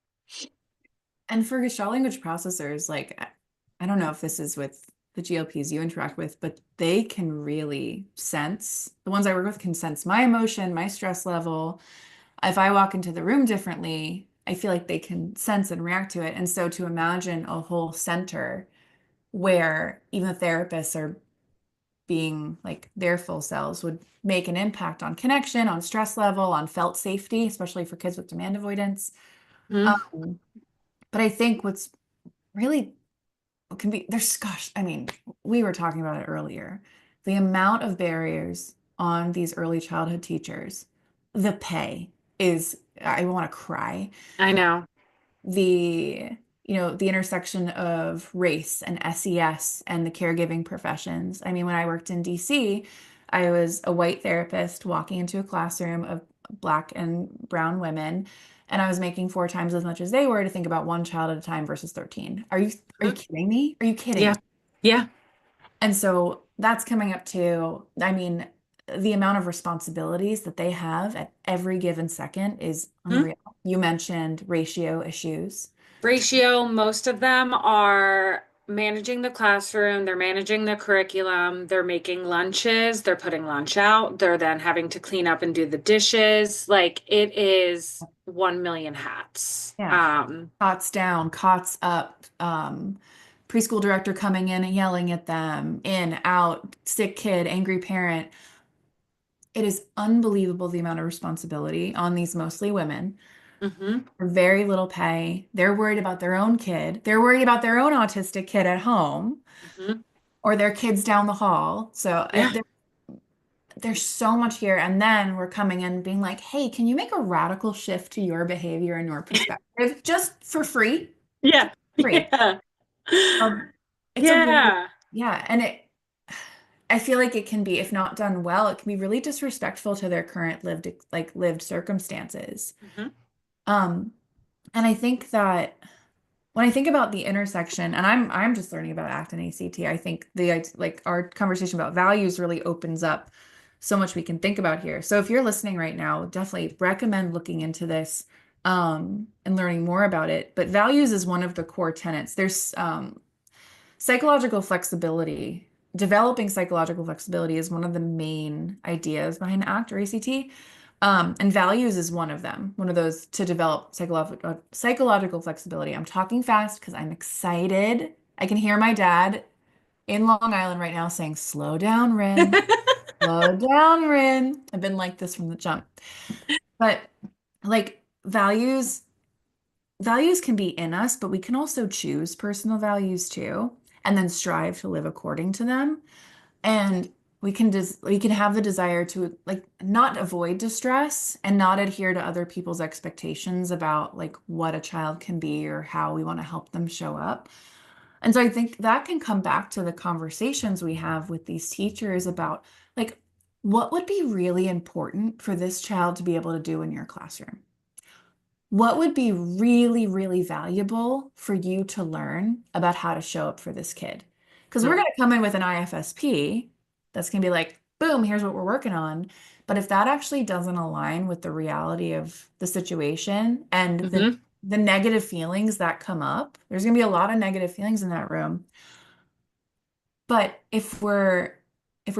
S2: And for Gestalt language processors, like I don't know if this is with the GLPs you interact with, but they can really sense, the ones I work with can sense my emotion, my stress level. If I walk into the room differently, I feel like they can sense and react to it. And so to imagine a whole center where even the therapists are being like their full selves would make an impact on connection, on stress level, on felt safety, especially for kids with demand avoidance.
S3: Mhm.
S2: But I think what's really can be there's gosh, I mean, we were talking about it earlier. The amount of barriers on these early childhood teachers, the pay is, I want to cry.
S3: I know.
S2: The intersection of race and SES and the caregiving professions. I mean, when I worked in DC, I was a white therapist walking into a classroom of Black and brown women, and I was making 4 times as much as they were to think about one child at a time versus 13. Are you
S3: Mhm.
S2: kidding me? Are you kidding
S3: Yeah.
S2: me?
S3: Yeah.
S2: And so that's coming up to, I mean, the amount of responsibilities that they have at every given second is
S3: Mhm.
S2: unreal. You mentioned ratio issues.
S3: Ratio, most of them are managing the classroom, they're managing the curriculum, they're making lunches, they're putting lunch out, they're then having to clean up and do the dishes. Like it is 1 million hats.
S2: Yeah. Cots down, cots up, preschool director coming in and yelling at them, in, out, sick kid, angry parent. It is unbelievable the amount of responsibility on these mostly women
S3: Mhm.
S2: for very little pay. They're worried about their own kid. They're worried about their own autistic kid at home
S3: Mhm.
S2: or their kids down the hall. So
S3: Yeah.
S2: there's so much here. And then we're coming in being like, hey, can you make a radical shift to your behavior and your perspective just for free?
S3: Yeah.
S2: Free.
S3: Yeah.
S2: It's a really,
S3: Yeah.
S2: yeah. And I feel like it can be, if not done well, it can be really disrespectful to their current lived circumstances.
S3: Mhm.
S2: Um, and I think that when I think about the intersection, and I'm just learning about ACT and ACT, I think like our conversation about values really opens up so much we can think about here. So if you're listening right now, definitely recommend looking into this and learning more about it. But values is one of the core tenets. There's psychological flexibility. Developing psychological flexibility is one of the main ideas behind ACT or ACT. And values is one of them, one of those to develop psychological flexibility. I'm talking fast because I'm excited. I can hear my dad in Long Island right now saying, slow down, Rin. Slow down, Rin. I've been like this from the jump. But like values can be in us, but we can also choose personal values too, and then strive to live according to them. And we can have the desire to like not avoid distress and not adhere to other people's expectations about like what a child can be or how we want to help them show up. And so I think that can come back to the conversations we have with these teachers about like what would be really important for this child to be able to do in your classroom? What would be really, really valuable for you to learn about how to show up for this kid? Because we're
S3: Mhm.
S2: going to come in with an IFSP that's going to be like, boom, here's what we're working on. But if that actually doesn't align with the reality of the situation and
S3: Mhm.
S2: the negative feelings that come up, there's going to be a lot of negative feelings in that room. But if we're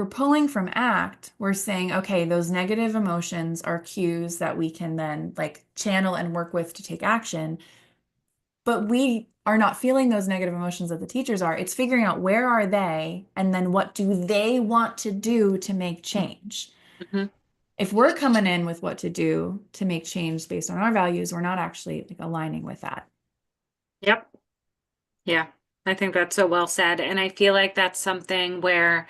S2: pulling from ACT, we're saying, okay, those negative emotions are cues that we can then like channel and work with to take action. But we are not feeling those negative emotions that the teachers are. It's figuring out where are they and then what do they want to do to make change.
S3: Mhm.
S2: If we're coming in with what to do to make change based on our values, we're not actually like aligning with that.
S3: Yep. Yeah. I think that's so well said. And I feel like that's something where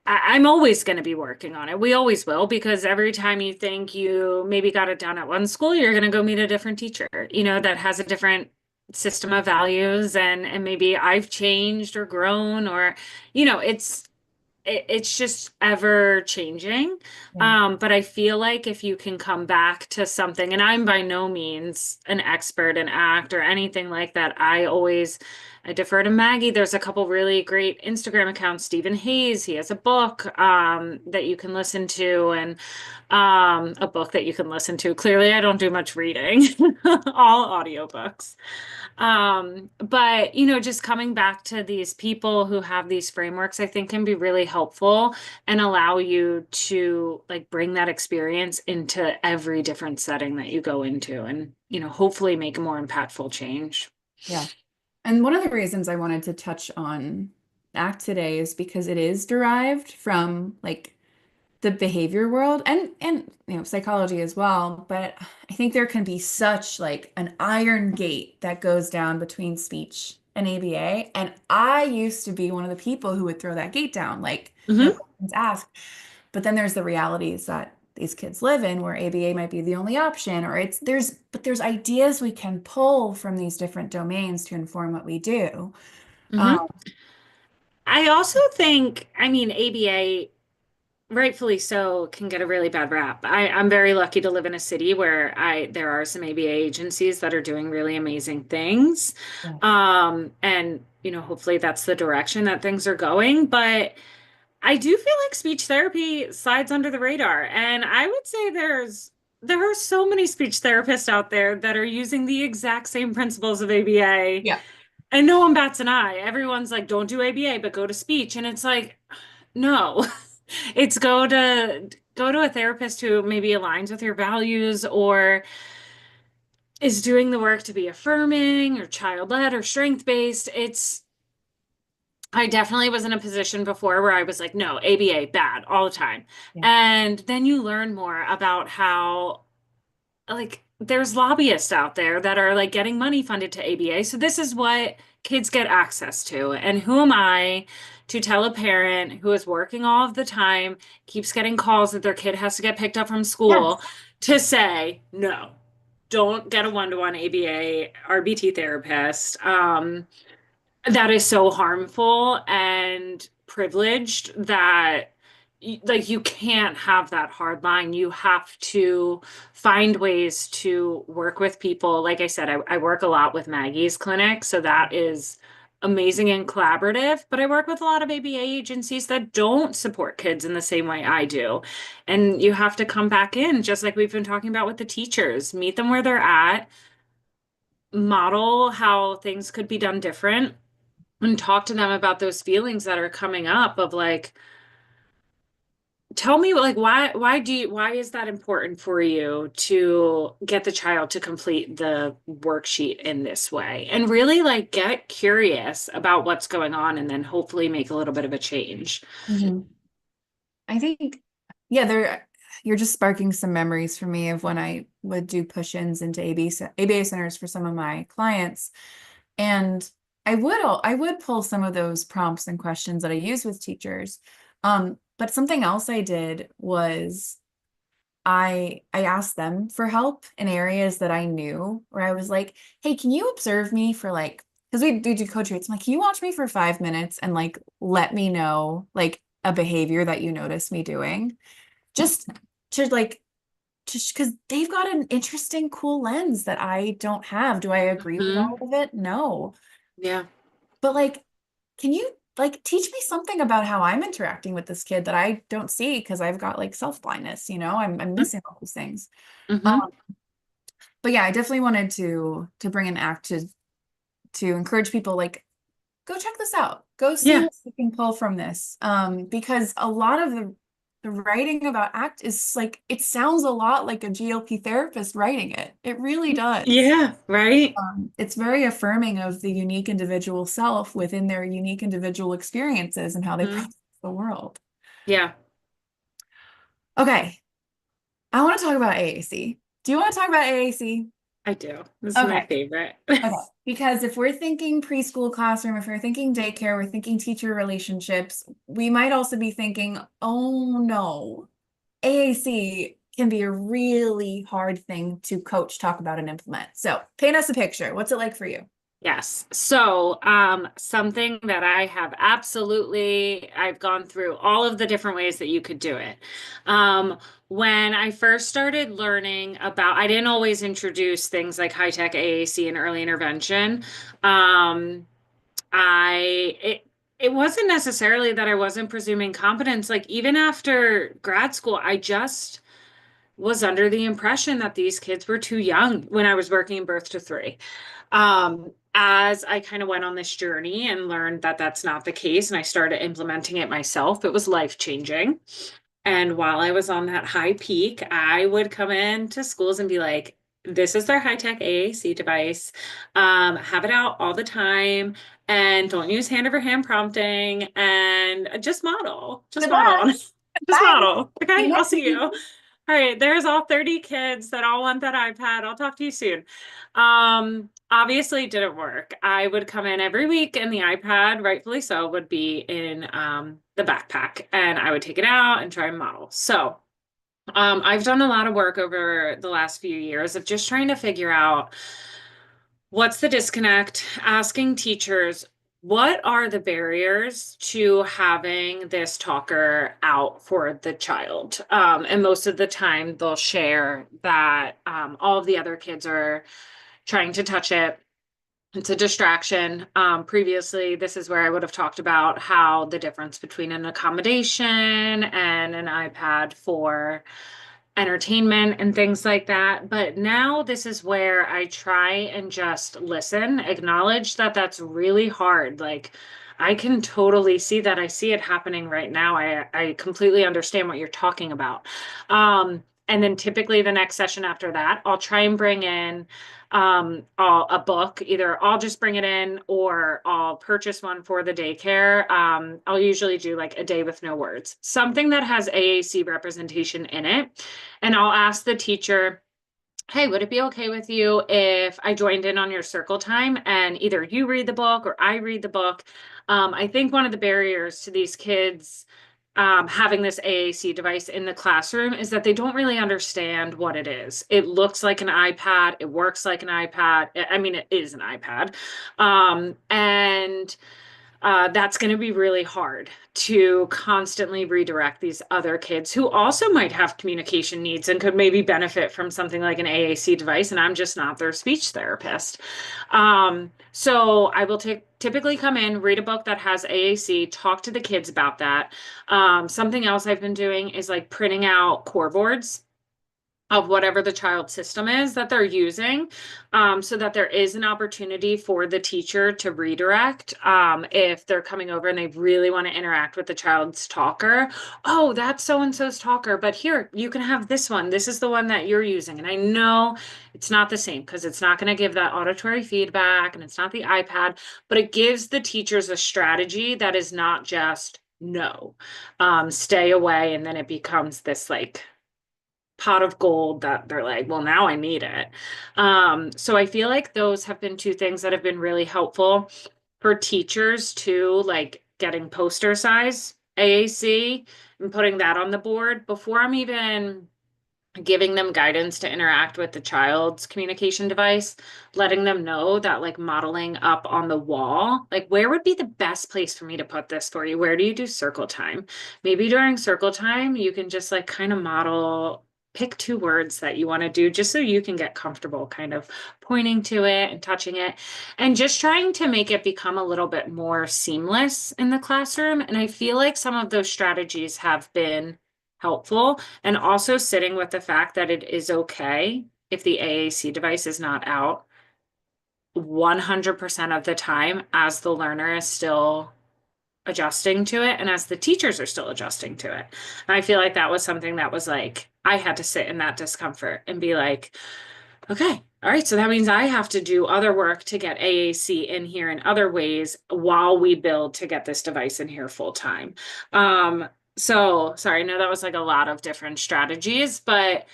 S3: I'm always going to be working on it. We always will, because every time you think you maybe got it done at one school, you're going to go meet a different teacher, that has a different system of values, and maybe I've changed or grown, or, it's just ever changing.
S2: Yeah.
S3: But I feel like if you can come back to something, and I'm by no means an expert in ACT or anything like that, I always I defer to Maggie. There's a couple really great Instagram accounts. Stephen Hayes, he has a book that you can listen to, and a book that you can listen to. Clearly, I don't do much reading, all audiobooks. But just coming back to these people who have these frameworks, I think can be really helpful and allow you to like bring that experience into every different setting that you go into and, hopefully make a more impactful change.
S2: Yeah. And one of the reasons I wanted to touch on ACT today is because it is derived from like the behavior world and psychology as well. But I think there can be such like an iron gate that goes down between speech and ABA. And I used to be one of the people who would throw that gate down, like no
S3: Mm-hmm.
S2: questions asked. But then there's the realities that these kids live in where ABA might be the only option, or there's ideas we can pull from these different domains to inform what we do.
S3: Mm-hmm.
S2: Um,
S3: I also think, ABA, rightfully so, can get a really bad rap. I'm very lucky to live in a city where there are some ABA agencies that are doing really amazing things.
S2: Yeah.
S3: And hopefully that's the direction that things are going. But I do feel like speech therapy slides under the radar. And I would say there are so many speech therapists out there that are using the exact same principles of ABA.
S2: Yeah.
S3: And no one bats an eye. Everyone's like, don't do ABA, but go to speech. And it's like, no. It's go to a therapist who maybe aligns with your values or is doing the work to be affirming or child-led or strength-based. I definitely was in a position before where I was like, no, ABA, bad, all the time.
S2: Yeah.
S3: And then you learn more about how, like, there's lobbyists out there that are like getting money funded to ABA. So this is what kids get access to. And who am I to tell a parent who is working all of the time, keeps getting calls that their kid has to get picked up from school,
S2: Yes.
S3: to say, no, don't get a one-to-one ABA RBT therapist. That is so harmful and privileged that like you can't have that hard line. You have to find ways to work with people. Like I said, I work a lot with Maggie's clinic, so that is amazing and collaborative. But I work with a lot of ABA agencies that don't support kids in the same way I do. And you have to come back in, just like we've been talking about with the teachers, meet them where they're at, model how things could be done different and talk to them about those feelings that are coming up of like, tell me like why is that important for you to get the child to complete the worksheet in this way and really like get curious about what's going on and then hopefully make a little bit of a change.
S2: Mhm. I think, yeah, you're just sparking some memories for me of when I would do push-ins into ABA centers for some of my clients. And I would pull some of those prompts and questions that I use with teachers. But something else I did was I asked them for help in areas that I knew where I was like, hey, can you observe me for like, because we do coach rates. I'm like, can you watch me for 5 minutes and like let me know like a behavior that you notice me doing? Just to like just because they've got an interesting, cool lens that I don't have. Do I agree with
S3: Mhm.
S2: all of it? No.
S3: Yeah.
S2: But like, can you like teach me something about how I'm interacting with this kid that I don't see because I've got like self-blindness, I'm missing all these things.
S3: Mm-hmm.
S2: Um, but yeah, I definitely wanted to bring an act to encourage people like go check this out. Go see
S3: Yeah.
S2: what you can pull from this. Because a lot of the writing about ACT is like it sounds a lot like a GLP therapist writing it. It really does.
S3: Yeah, right.
S2: It's very affirming of the unique individual self within their unique individual experiences and how they
S3: Mhm.
S2: process the world.
S3: Yeah,
S2: Okay, I want to talk about AAC. Do you want to talk about AAC?
S3: I do. This is my
S2: Okay.
S3: favorite.
S2: Okay. Because if we're thinking preschool classroom, if we're thinking daycare, we're thinking teacher relationships, we might also be thinking, oh no, AAC can be a really hard thing to coach, talk about, and implement. So paint us a picture. What's it like for you?
S3: Yes. So, something that I've gone through all of the different ways that you could do it. When I first started learning about, I didn't always introduce things like high-tech AAC and early intervention. Um, it wasn't necessarily that I wasn't presuming competence. Like even after grad school, I just was under the impression that these kids were too young when I was working birth to three. As I kind of went on this journey and learned that that's not the case, and I started implementing it myself, it was life-changing. And while I was on that high peak, I would come into schools and be like, this is their high-tech AAC device. Have it out all the time and don't use hand over hand prompting and just model. Just model.
S2: Goodbye.
S3: Just
S2: Bye.
S3: model. Okay,
S2: Yeah.
S3: I'll see you. All right, there's all 30 kids that all want that iPad. I'll talk to you soon. Obviously it didn't work. I would come in every week and the iPad, rightfully so, would be in the backpack and I would take it out and try and model. So I've done a lot of work over the last few years of just trying to figure out what's the disconnect, asking teachers, what are the barriers to having this talker out for the child? And most of the time they'll share that all of the other kids are trying to touch it. It's a distraction. Previously, this is where I would have talked about how the difference between an accommodation and an iPad for entertainment and things like that. But now this is where I try and just listen, acknowledge that that's really hard. Like, I can totally see that. I see it happening right now. I completely understand what you're talking about. And then typically the next session after that, I'll try and bring in a book. Either I'll just bring it in or I'll purchase one for the daycare. I'll usually do like a day with no words, something that has AAC representation in it. And I'll ask the teacher, hey, would it be okay with you if I joined in on your circle time and either you read the book or I read the book? I think one of the barriers to these kids having this AAC device in the classroom is that they don't really understand what it is. It looks like an iPad. It works like an iPad. I mean, it is an iPad. And that's going to be really hard to constantly redirect these other kids who also might have communication needs and could maybe benefit from something like an AAC device, and I'm just not their speech therapist. So I will typically come in, read a book that has AAC, talk to the kids about that. Something else I've been doing is like printing out core boards of whatever the child system is that they're using, so that there is an opportunity for the teacher to redirect if they're coming over and they really want to interact with the child's talker. Oh, that's so-and-so's talker, but here, you can have this one. This is the one that you're using. And I know it's not the same because it's not going to give that auditory feedback and it's not the iPad, but it gives the teachers a strategy that is not just no, stay away, and then it becomes this like pot of gold that they're like, well, now I need it. So I feel like those have been two things that have been really helpful for teachers too, like getting poster size AAC and putting that on the board before I'm even giving them guidance to interact with the child's communication device, letting them know that like modeling up on the wall, like where would be the best place for me to put this for you? Where do you do circle time? Maybe during circle time, you can just like kind of model, pick two words that you want to do just so you can get comfortable kind of pointing to it and touching it and just trying to make it become a little bit more seamless in the classroom. And I feel like some of those strategies have been helpful, and also sitting with the fact that it is okay if the AAC device is not out 100% of the time as the learner is still adjusting to it and as the teachers are still adjusting to it. And I feel like that was something that was like, I had to sit in that discomfort and be like, okay, all right, so that means I have to do other work to get AAC in here in other ways while we build to get this device in here full time. So sorry, I know that was like a lot of different strategies, but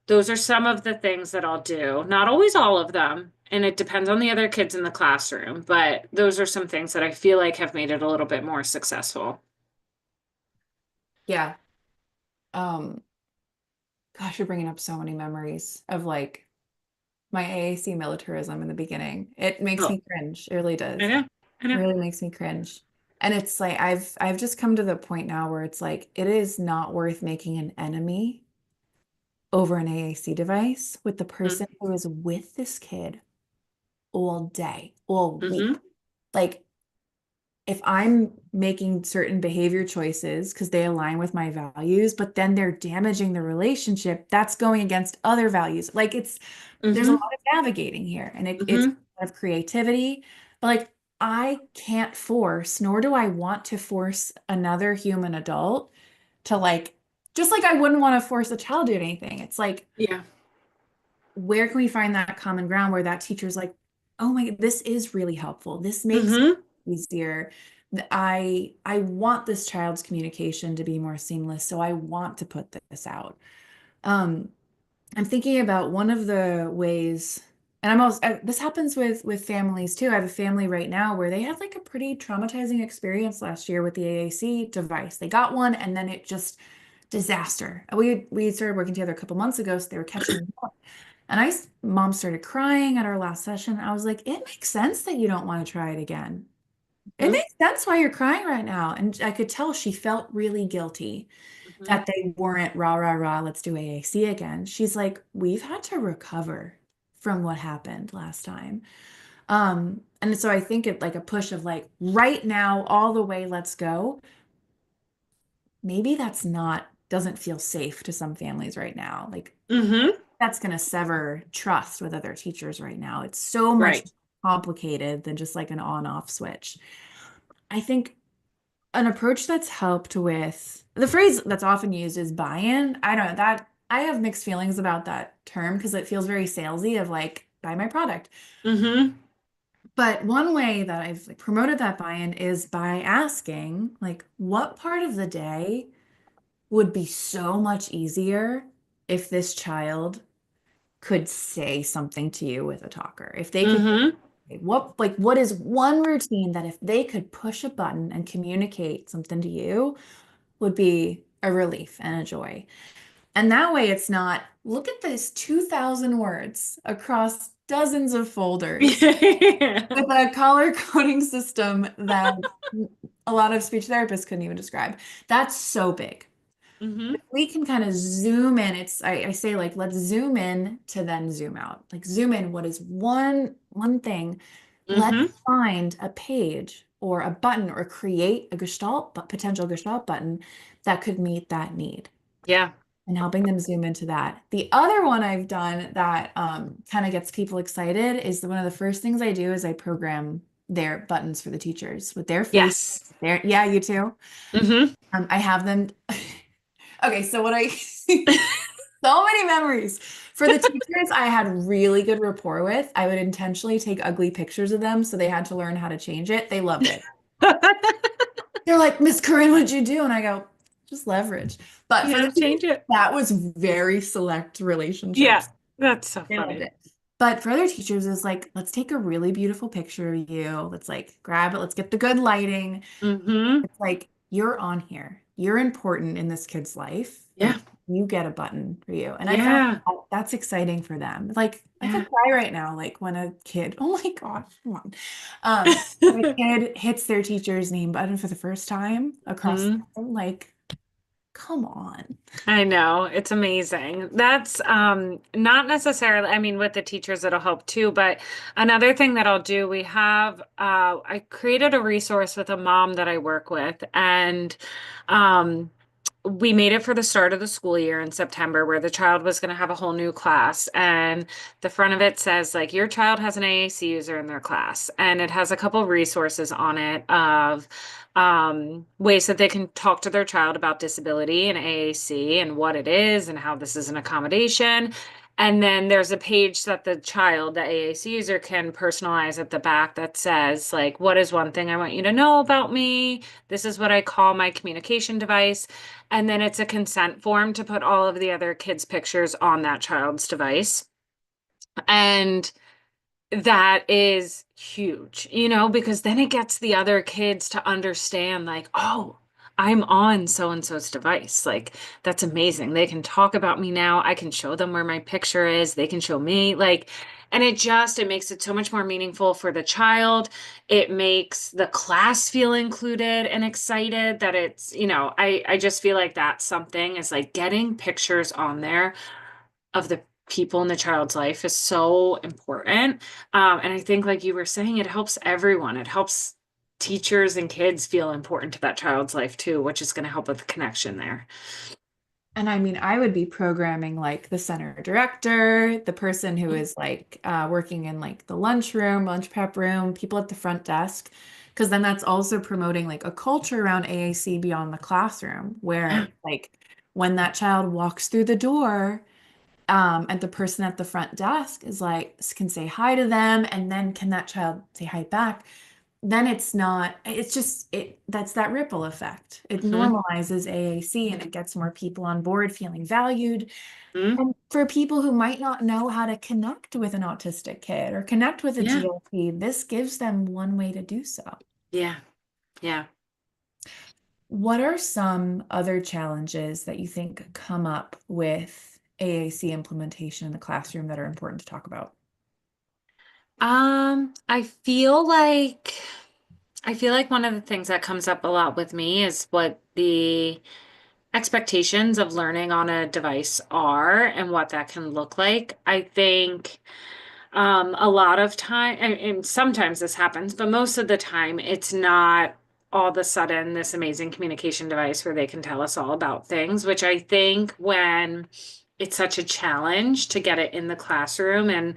S3: those are some of the things that I'll do. Not always all of them, and it depends on the other kids in the classroom, but those are some things that I feel like have made it a little bit more successful.
S2: Yeah. Um, Gosh, you're bringing up so many memories of like my AAC militarism in the beginning. It makes
S3: Oh,
S2: me cringe. It really does.
S3: I know, I know.
S2: Really makes me cringe. And it's like I've just come to the point now where it's like it is not worth making an enemy over an AAC device with the person who is with this kid all day, all week.
S3: Mm-hmm.
S2: Like if I'm making certain behavior choices because they align with my values, but then they're damaging the relationship, that's going against other values. Like there's a
S3: Mm-hmm.
S2: lot of navigating here, and it's
S3: Mm-hmm.
S2: a lot of creativity. But like I can't force, nor do I want to force another human adult to like, just like I wouldn't want to force a child to do anything. It's like,
S3: Yeah.
S2: where can we find that common ground where that teacher's like, oh my, this is really helpful. This makes it
S3: Mm-hmm.
S2: easier. I want this child's communication to be more seamless, so I want to put this out. Um, I'm thinking about one of the ways, and this happens with families too. I have a family right now where they had like a pretty traumatizing experience last year with the AAC device. They got one and then it just disaster. We started working together a couple months ago, so they were catching up. And mom started crying at our last session. I was like, it makes sense that you don't want to try it again. It
S3: Mm-hmm.
S2: makes sense why you're crying right now. And I could tell she felt really guilty
S3: Mm-hmm.
S2: that they weren't rah, rah, rah, let's do AAC again. She's like, we've had to recover from what happened last time. And so I think it like a push of like right now, all the way, let's go. Maybe doesn't feel safe to some families right now. Like
S3: Mm-hmm.
S2: that's going to sever trust with other teachers right now. It's so much
S3: Right.
S2: complicated than just like an on-off switch. I think an approach that's helped with the phrase that's often used is buy-in. I don't know that I have mixed feelings about that term because it feels very salesy of like buy my product.
S3: Mm-hmm.
S2: But one way that I've like, promoted that buy-in is by asking like what part of the day would be so much easier if this child could say something to you with a talker. If they could
S3: Mm-hmm.
S2: what is one routine that if they could push a button and communicate something to you would be a relief and a joy. And that way it's not, look at this 2,000 words across dozens of folders
S3: Yeah.
S2: with a color coding system that a lot of speech therapists couldn't even describe. That's so big.
S3: Mm-hmm.
S2: We can kind of zoom in. I say like let's zoom in to then zoom out. Like zoom in, what is one thing? Let's
S3: Mm-hmm.
S2: find a page or a button or create a Gestalt, but potential Gestalt button that could meet that need
S3: Yeah.
S2: and helping them zoom into that. The other one I've done that kind of gets people excited is one of the first things I do is I program their buttons for the teachers with their face.
S3: Yes.
S2: Yeah, you too.
S3: Mm-hmm.
S2: I have them. Okay, so so many memories. For the teachers I had really good rapport with, I would intentionally take ugly pictures of them so they had to learn how to change it. They loved it. They're like, Miss Corinne, what'd you do? And I go, just leverage. But
S3: You
S2: for the
S3: have to change it.
S2: that was very select
S3: Yeah.
S2: relationships.
S3: That's so
S2: They loved
S3: funny.
S2: it. But for other teachers, it's like, let's take a really beautiful picture of you. Let's like grab it. Let's get the good lighting.
S3: Mm-hmm.
S2: It's like you're on here. You're important in this kid's life, and
S3: Yeah.
S2: you get a button for you. And I found
S3: Yeah.
S2: that's exciting for them. Like I could
S3: Yeah.
S2: cry right now, like when a kid, oh my gosh, come on. When a kid hits their teacher's name button for the first time across the
S3: Mhm.
S2: room, like, come on.
S3: I know, it's amazing. That's not necessarily, I mean, with the teachers it'll help too, but another thing that I'll do, I created a resource with a mom that I work with, and um we made it for the start of the school year in September where the child was going to have a whole new class. And the front of it says, like, your child has an AAC user in their class. And it has a couple resources on it of ways that they can talk to their child about disability and AAC and what it is and how this is an accommodation. And then there's a page that the child, the AAC user, can personalize at the back that says, like, what is one thing I want you to know about me? This is what I call my communication device. And then it's a consent form to put all of the other kids' pictures on that child's device. And that is huge, because then it gets the other kids to understand, like, oh, I'm on so and so's device. Like, that's amazing. They can talk about me now. I can show them where my picture is. They can show me, like, and it makes it so much more meaningful for the child. It makes the class feel included and excited that I just feel like that's something is like getting pictures on there of the people in the child's life is so important. And I think, like you were saying, it helps everyone. It helps teachers and kids feel important to that child's life too, which is going to help with the connection there.
S2: And I mean, I would be programming like the center director, the person who is like working in like the lunchroom, lunch prep room, people at the front desk, because then that's also promoting like a culture around AAC beyond the classroom, where like when that child walks through the door, and the person at the front desk is like can say hi to them, and then can that child say hi back? Then it's not, it's just that's that ripple effect. It normalizes AAC and it gets more people on board feeling valued.
S3: Mm-hmm.
S2: And for people who might not know how to connect with an autistic kid or connect with a
S3: Yeah.
S2: GLP, this gives them one way to do so.
S3: Yeah. Yeah.
S2: What are some other challenges that you think come up with AAC implementation in the classroom that are important to talk about?
S3: I feel like one of the things that comes up a lot with me is what the expectations of learning on a device are and what that can look like. I think a lot of time, and sometimes this happens, but most of the time it's not all of a sudden this amazing communication device where they can tell us all about things, which I think when it's such a challenge to get it in the classroom and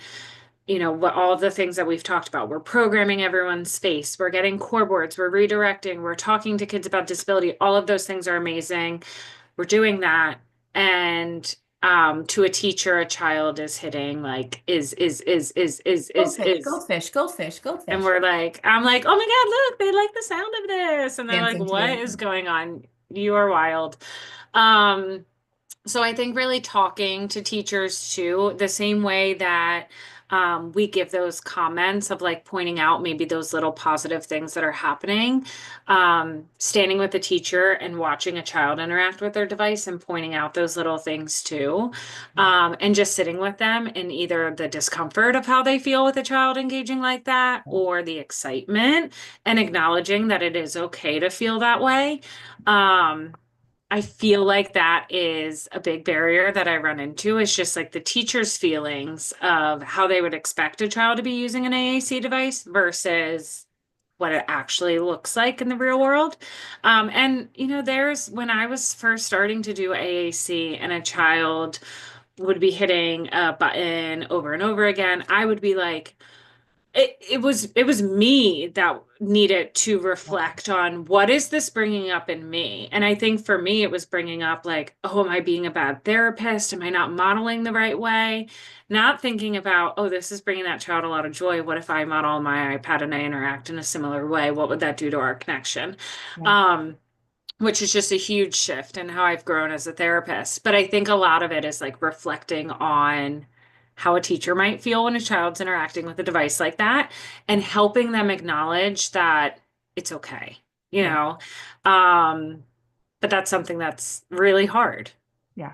S3: what all of the things that we've talked about. We're programming everyone's space. We're getting core boards. We're redirecting. We're talking to kids about disability. All of those things are amazing. We're doing that. And to a teacher, a child is hitting like
S2: Goldfish, goldfish,
S3: and
S2: goldfish.
S3: I'm like, oh my God, look, they like the sound of this. And they're like,
S2: Dancing to
S3: what
S2: it.
S3: is going on? You are wild. Um, so I think really talking to teachers too, the same way that we give those comments of like pointing out maybe those little positive things that are happening, standing with the teacher and watching a child interact with their device and pointing out those little things too, and just sitting with them in either the discomfort of how they feel with a child engaging like that or the excitement and acknowledging that it is okay to feel that way. I feel like that is a big barrier that I run into is just like the teacher's feelings of how they would expect a child to be using an AAC device versus what it actually looks like in the real world. And there's when I was first starting to do AAC and a child would be hitting a button over and over again, I would be like, it was me that needed to reflect on what is this bringing up in me. And I think for me, it was bringing up like, oh, am I being a bad therapist? Am I not modeling the right way? Not thinking about, oh, this is bringing that child a lot of joy. What if I model on my iPad and I interact in a similar way? What would that do to our connection?
S2: Yeah.
S3: Which is just a huge shift in how I've grown as a therapist. But I think a lot of it is like reflecting on how a teacher might feel when a child's interacting with a device like that and helping them acknowledge that it's okay, you
S2: Yeah.
S3: know. But that's something that's really hard.
S2: Yeah.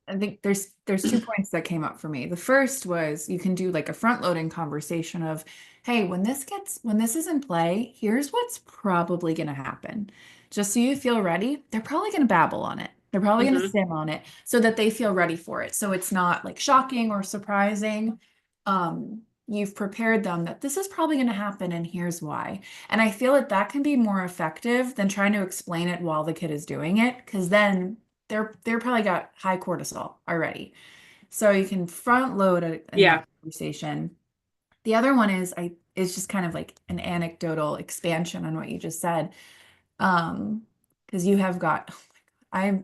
S2: I think there's 2 points that came up for me. The first was you can do like a front loading conversation of, hey, when this is in play, here's what's probably going to happen. Just so you feel ready, they're probably going to babble on it. They're probably going to sim on it so that they feel ready for it. So it's not like shocking or surprising. You've prepared them that this is probably going to happen and here's why. And I feel that that can be more effective than trying to explain it while the kid is doing it, because then they're probably got high cortisol already. So you can front load in
S3: Yeah.
S2: that conversation. The other one is just kind of like an anecdotal expansion on what you just said. Because you have got, I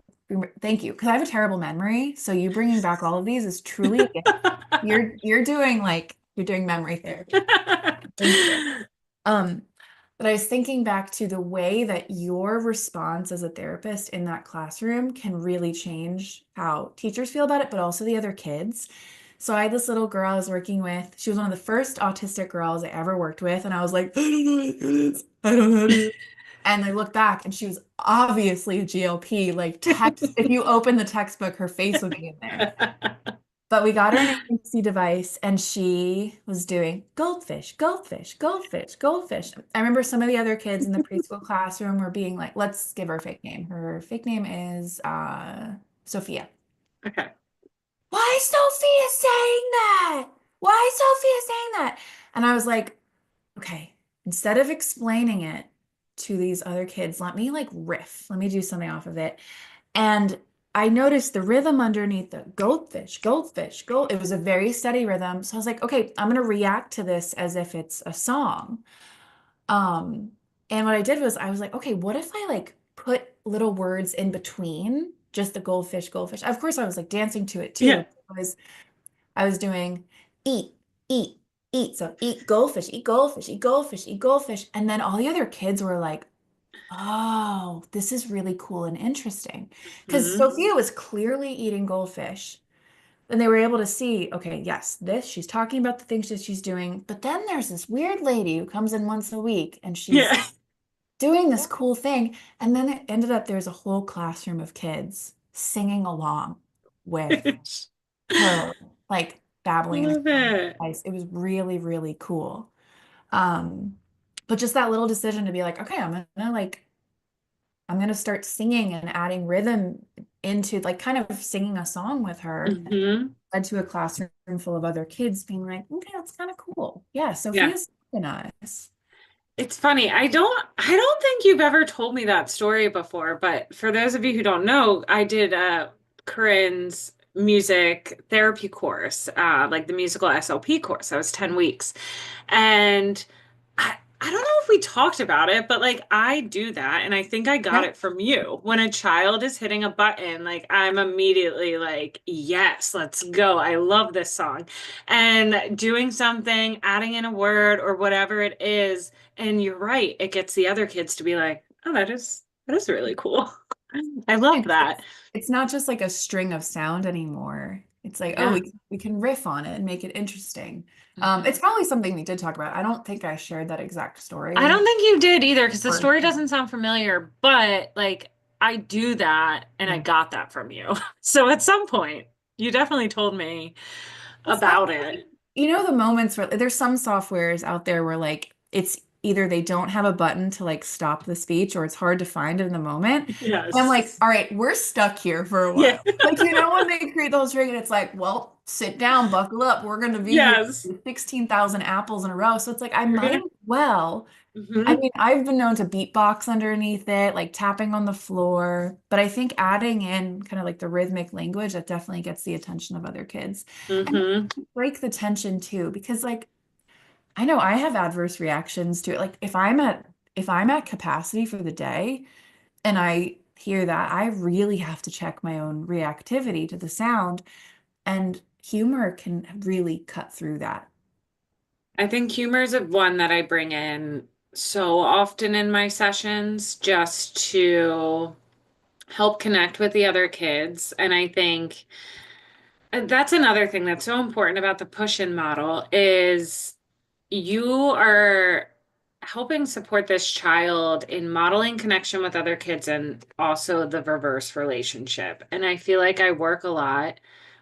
S2: thank you, because I have a terrible memory. So you bringing back all of these is truly a gift. You're doing memory therapy. Thank you. But I was thinking back to the way that your response as a therapist in that classroom can really change how teachers feel about it, but also the other kids. So I had this little girl I was working with. She was one of the first autistic girls I ever worked with. And I was like, I don't know how to do this. I don't know how to do this. And I look back and she was obviously a GLP, like text. If you open the textbook, her face would be in there. But we got her an AAC device and she was doing goldfish, goldfish, goldfish, goldfish. I remember some of the other kids in the preschool classroom were being like, let's give her a fake name. Her fake name is Sophia.
S3: Okay.
S2: Why is Sophia saying that? Why is Sophia saying that? And I was like, okay, instead of explaining it, to these other kids, let me like riff, let me do something off of it. And I noticed the rhythm underneath the goldfish, goldfish, gold. It was a very steady rhythm. So I was like, okay, I'm going to react to this as if it's a song. Um, and what I did was I was like, okay, what if I like put little words in between just the goldfish, goldfish? Of course, I was like dancing to it
S3: Yeah.
S2: too. I was doing eat, eat, eat. So eat goldfish, eat goldfish, eat goldfish, eat goldfish. And then all the other kids were like, oh, this is really cool and interesting. Because
S3: Mhm.
S2: Sophia was clearly eating goldfish. And they were able to see, okay, yes, this, she's talking about the things that she's doing. But then there's this weird lady who comes in once a week and she's
S3: Yeah.
S2: doing this cool thing. And then it ended up there's a whole classroom of kids singing along with her, like babbling in a
S3: Love it.
S2: voice. It was really, really cool. Um, but just that little decision to be like, okay, I'm gonna start singing and adding rhythm into like kind of singing a song with her
S3: Hmm.
S2: led to a classroom full of other kids being like, okay, that's kind of cool. Yeah,
S3: Yeah.
S2: Sophia's nice.
S3: It's funny. I don't think you've ever told me that story before, but for those of you who don't know, I did Corinne's music therapy course, like the musical SLP course. That was 10 weeks. And I don't know if we talked about it, but like I do that and I think I got
S2: Yeah.
S3: it from you. When a child is hitting a button, like I'm immediately like, yes, let's go. I love this song. And doing something, adding in a word or whatever it is, and you're right, it gets the other kids to be like, oh, that is really cool. I love that.
S2: It's not just like a string of sound anymore. It's like, oh,
S3: Yeah.
S2: we can riff on it and make it interesting. It's
S3: Mhm.
S2: probably something we did talk about. I don't think I shared that exact
S3: I
S2: story.
S3: don't think you did either because the
S2: Or,
S3: story doesn't sound familiar, but like I do that and I
S2: yeah.
S3: got that from you. So at some point, you definitely told me about
S2: Especially,
S3: it.
S2: the moments where there's some softwares out there where like it's either they don't have a button to like stop the speech or it's hard to find in the moment. And I'm like,
S3: Yes.
S2: all right, we're stuck here for a
S3: Yeah.
S2: while. Like, when they create the whole string and it's like, well, sit down, buckle up. We're going to be here
S3: Yes.
S2: with 16,000 apples in a row. So it's like, I
S3: You're
S2: might
S3: gonna.
S2: as well. I
S3: Hmm.
S2: mean, I've been known to beatbox underneath it, like tapping on the floor, but I think adding in kind of like the rhythmic language that definitely gets the attention of other kids and
S3: Hmm.
S2: break the tension too, because like I know I have adverse reactions to it. Like if I'm at capacity for the day and I hear that, I really have to check my own reactivity to the sound, and humor can really cut through that.
S3: I think humor is one that I bring in so often in my sessions just to help connect with the other kids. And I think that's another thing that's so important about the push-in model is you are helping support this child in modeling connection with other kids and also the reverse relationship. And I feel like I work a lot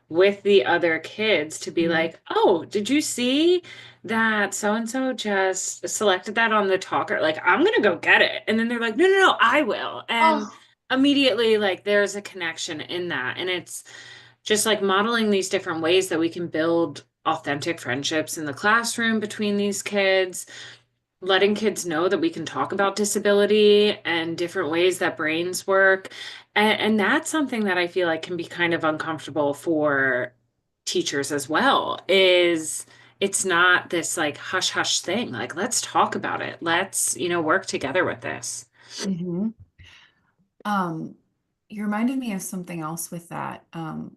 S3: with the other kids to be
S2: Mhm.
S3: like, oh, did you see that so and so just selected that on the talker? Like, I'm gonna go get it. And then they're like, no, no, no, I will. And
S2: Oh,
S3: immediately, like, there's a connection in that. And it's just like modeling these different ways that we can build authentic friendships in the classroom between these kids, letting kids know that we can talk about disability and different ways that brains work. And that's something that I feel like can be kind of uncomfortable for teachers as well, is it's not this like hush hush thing. Like, let's talk about it. Let's, work together with this.
S2: hmm. Um, you reminded me of something else with that.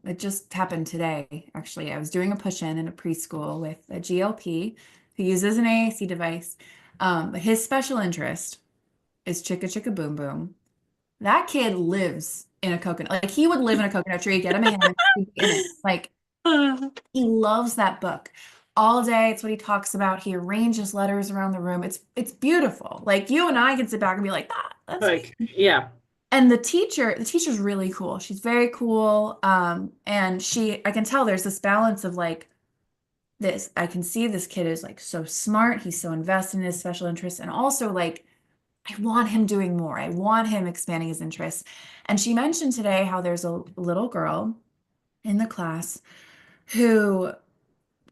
S2: It just happened today, actually. I was doing a push-in in a preschool with a GLP who uses an AAC device. But his special interest is chicka chicka boom boom. That kid lives in a coconut. Like he would live in a coconut tree, get him a hand, he'd be in it. Like he loves that book all day. It's what he talks about. He arranges letters around the room. It's beautiful. Like you and I can sit back and be like, that's
S3: Like, yeah.
S2: and the teacher's really cool. She's very cool. And I can tell there's this balance of like this. I can see this kid is like so smart. He's so invested in his special interests. And also like, I want him doing more. I want him expanding his interests. And she mentioned today how there's a little girl in the class who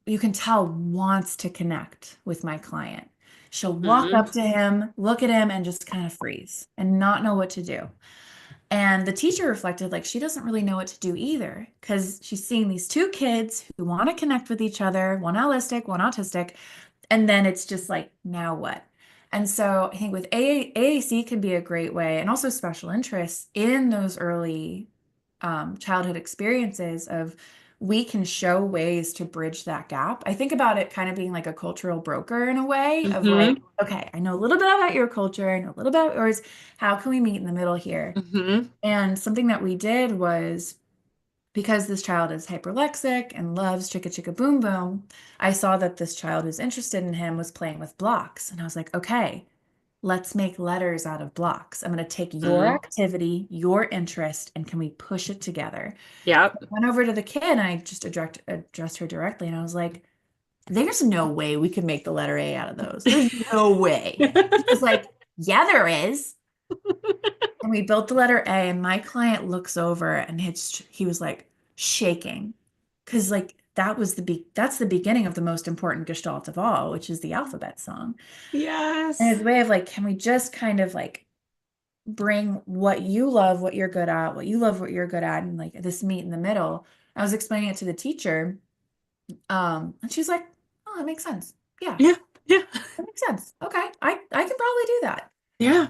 S2: you can tell wants to connect with my client. She'll walk up to him, look at him, and just kind of freeze and not know what to do. And the teacher reflected like she doesn't really know what to do either because she's seeing these two kids who want to connect with each other, one autistic, and then it's just like, now what? And so I think with AAC can be a great way, and also special interests in those early childhood experiences of we can show ways to bridge that gap. I think about it kind of being like a cultural broker in a way of like, okay, I know a little bit about your culture, I know a little bit about yours. How can we meet in the middle here? And something that we did was because this child is hyperlexic and loves chicka chicka boom boom, I saw that this child who's interested in him was playing with blocks. And I was like, okay, let's make letters out of blocks. I'm going to take your activity, your interest, and can we push it together?
S3: Yep.
S2: I went over to the kid and I just addressed her directly. And I was like, there's no way we could make the letter A out of those. There's no way. She was like, yeah, there is. And we built the letter A, and my client looks over and he was like shaking. Cause like that's the beginning of the most important gestalt of all, which is the alphabet song.
S3: Yes.
S2: And his way of like, can we just kind of like bring what you love, what you're good at, what you love, what you're good at, and like this meet in the middle. I was explaining it to the teacher. And she's like, oh, that makes sense. Yeah.
S3: Yeah.
S2: That makes sense. Okay. I can probably do that.
S3: Yeah.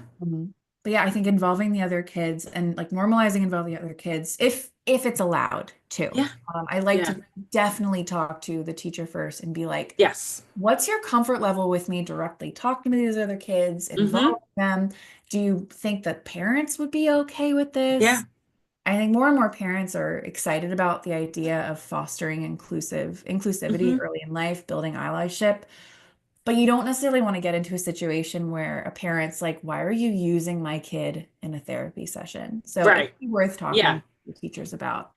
S2: But yeah, I think involving the other kids and like normalizing involving the other kids, if it's allowed to.
S3: Yeah.
S2: I like to definitely talk to the teacher first and be like,
S3: yes,
S2: what's your comfort level with me directly talking to these other kids, involving them? Do you think that parents would be okay with this?
S3: Yeah.
S2: I think more and more parents are excited about the idea of fostering inclusivity early in life, building allyship. But you don't necessarily want to get into a situation where a parent's like, why are you using my kid in a therapy session? So
S3: Right.
S2: it's worth talking to teachers about.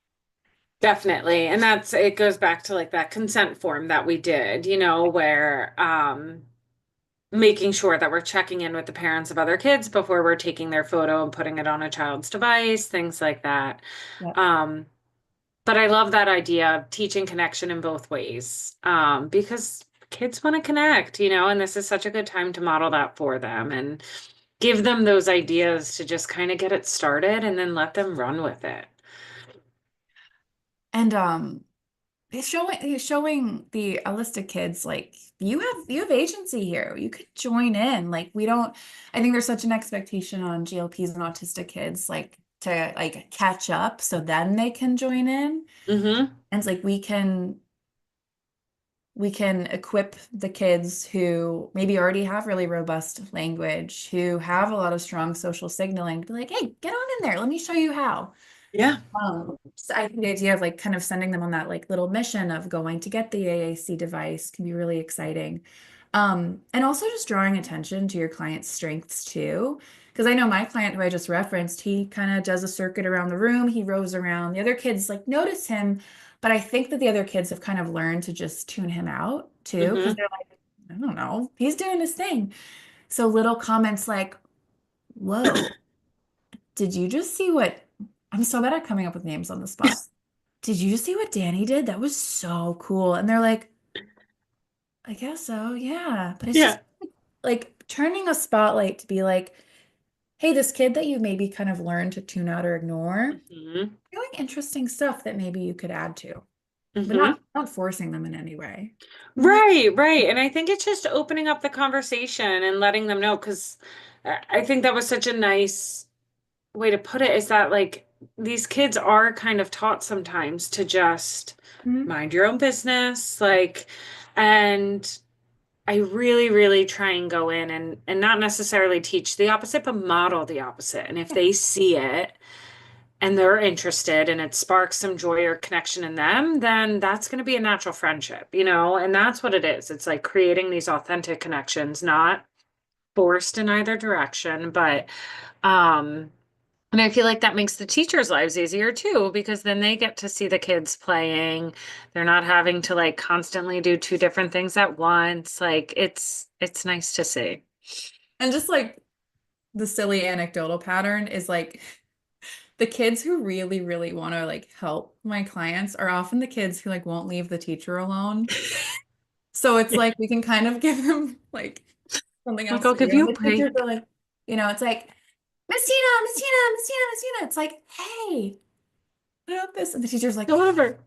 S3: Definitely. And it goes back to like that consent form that we did, where making sure that we're checking in with the parents of other kids before we're taking their photo and putting it on a child's device, things like that.
S2: Yep.
S3: But I love that idea of teaching connection in both ways, because kids want to connect, and this is such a good time to model that for them and give them those ideas to just kind of get it started and then let them run with it.
S2: And it's showing the autistic kids like you have agency here. You could join in. Like I think there's such an expectation on GLPs and autistic kids like to like catch up so then they can join in. And it's like we can equip the kids who maybe already have really robust language, who have a lot of strong social signaling, to be like, hey, get on in there. Let me show you how.
S3: Yeah.
S2: So I think the idea of like kind of sending them on that like little mission of going to get the AAC device can be really exciting. And also just drawing attention to your client's strengths too. Because I know my client who I just referenced, he kind of does a circuit around the room. He rows around. The other kids like notice him, but I think that the other kids have kind of learned to just tune him out too. Because they're like, I don't know, he's doing his thing. So little comments like, whoa, did you just see what I'm so bad at coming up with names on the spot. Did you just see what Danny did? That was so cool. And they're like, I guess so, yeah. But it's just like turning a spotlight to be like, hey, this kid that you maybe kind of learned to tune out or ignore, doing interesting stuff that maybe you could add to, but not forcing them in any way.
S3: Right. And I think it's just opening up the conversation and letting them know, because I think that was such a nice way to put it, is that like these kids are kind of taught sometimes to just mind your own business, and I really, really try and go in and not necessarily teach the opposite, but model the opposite. And if they see it and they're interested and it sparks some joy or connection in them, then that's going to be a natural friendship, and that's what it is. It's like creating these authentic connections, not forced in either direction, but, and I feel like that makes the teachers' lives easier too, because then they get to see the kids playing. They're not having to like constantly do two different things at once. Like it's nice to see.
S2: And just like the silly anecdotal pattern is like the kids who really, really want to like help my clients are often the kids who like won't leave the teacher alone. So it's like we can kind of give them like something
S3: Like,
S2: else
S3: I'll
S2: to do.
S3: give
S2: And
S3: you a
S2: the teachers
S3: break.
S2: are like, it's like, Miss Tina, Miss Tina, Miss Tina, Miss Tina. It's like, hey, put up this. And the teacher's like,
S3: However,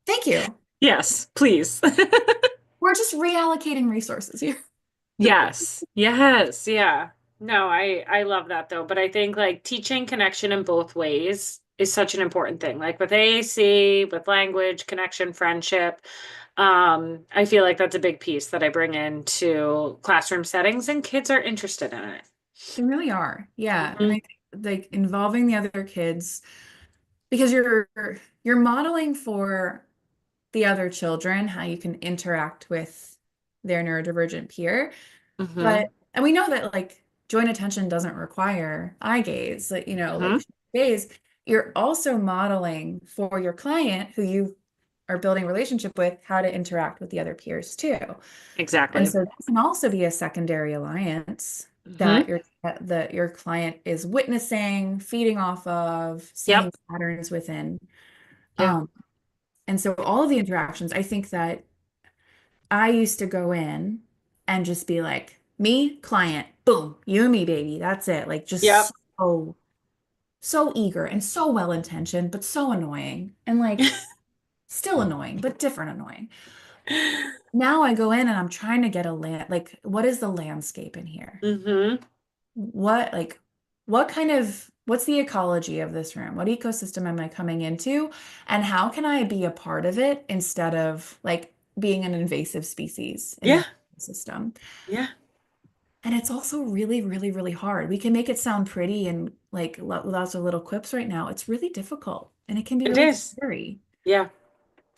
S2: thank you.
S3: yes, please.
S2: We're just reallocating resources here.
S3: Yes. Yes. Yeah. No, I love that though. But I think like teaching connection in both ways is such an important thing. Like with AAC, with language, connection, friendship. I feel like that's a big piece that I bring into classroom settings and kids are interested in it.
S2: They really are. Yeah. And I
S3: Mhm.
S2: think like involving the other kids because you're modeling for the other children how you can interact with their neurodivergent peer.
S3: Mhm.
S2: And we know that like joint attention doesn't require eye gaze, like,
S3: Mhm.
S2: like gaze. You're also modeling for your client who you are building a relationship with how to interact with the other peers too. And
S3: Exactly.
S2: so that can also be a secondary alliance
S3: Mhm.
S2: that your client is witnessing, feeding off of, seeing
S3: Yep.
S2: patterns within.
S3: Yeah.
S2: Um, and so all of the interactions, I think that I used to go in and just be like, me, client, boom, you and me, baby. That's it. Like just
S3: Yep.
S2: so eager and so well-intentioned, but so annoying. And like still annoying, but different annoying. Now I go in and I'm trying to get like, what is the landscape in here?
S3: Mhm.
S2: What like what's the ecology of this room? What ecosystem am I coming into? And how can I be a part of it instead of like being an invasive species in
S3: Yeah.
S2: this system?
S3: Yeah.
S2: And it's also really, really, really hard. We can make it sound pretty and like lots of little quips right now. It's really difficult and it can be
S3: It
S2: really
S3: is.
S2: scary.
S3: Yeah.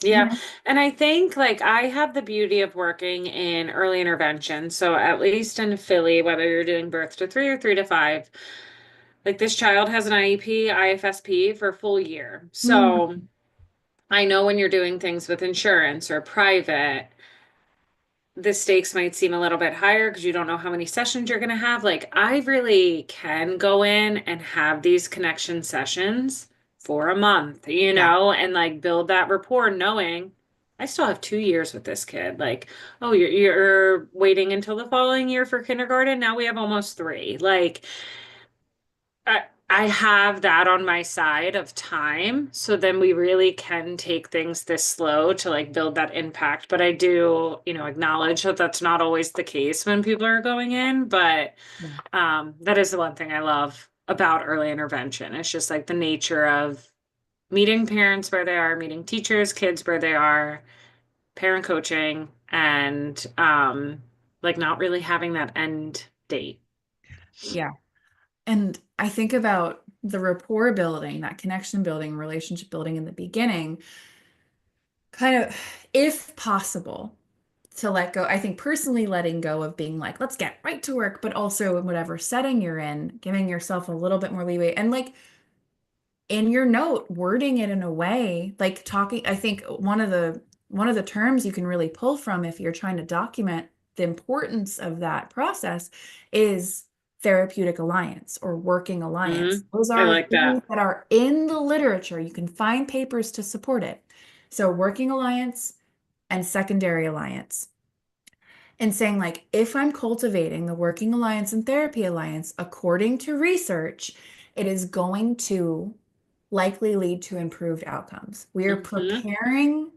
S2: You
S3: Yeah.
S2: know?
S3: And I think like I have the beauty of working in early intervention. So at least in Philly, whether you're doing birth to 3 or 3 to 5, like this child has an IEP, IFSP for a full year.
S2: Mm,
S3: So I know when you're doing things with insurance or private, the stakes might seem a little bit higher because you don't know how many sessions you're going to have. Like, I really can go in and have these connection sessions for a month,
S2: yeah.
S3: and like build that rapport knowing I still have 2 years with this kid. Like, oh, you're waiting until the following year for kindergarten. Now we have almost 3. Like, I have that on my side of time. So then we really can take things this slow to like build that impact. But I do, acknowledge that that's not always the case when people are going in. But
S2: Yeah.
S3: that is the one thing I love about early intervention. It's just like the nature of meeting parents where they are, meeting teachers, kids where they are, parent coaching, and like not really having that end date.
S2: Yeah. And I think about the rapport building, that connection building, relationship building in the beginning, kind of, if possible, to let go. I think personally letting go of being like, let's get right to work, but also in whatever setting you're in, giving yourself a little bit more leeway. And like in your note, wording it in a way, like talking, I think one of the terms you can really pull from if you're trying to document the importance of that process is therapeutic alliance or working alliance. Those
S3: I
S2: are
S3: like
S2: things
S3: that.
S2: that are in the literature. You can find papers to support it. So working alliance and secondary alliance and saying like if I'm cultivating the working alliance and therapy alliance according to research, it is going to likely lead to improved outcomes.
S3: Hmm.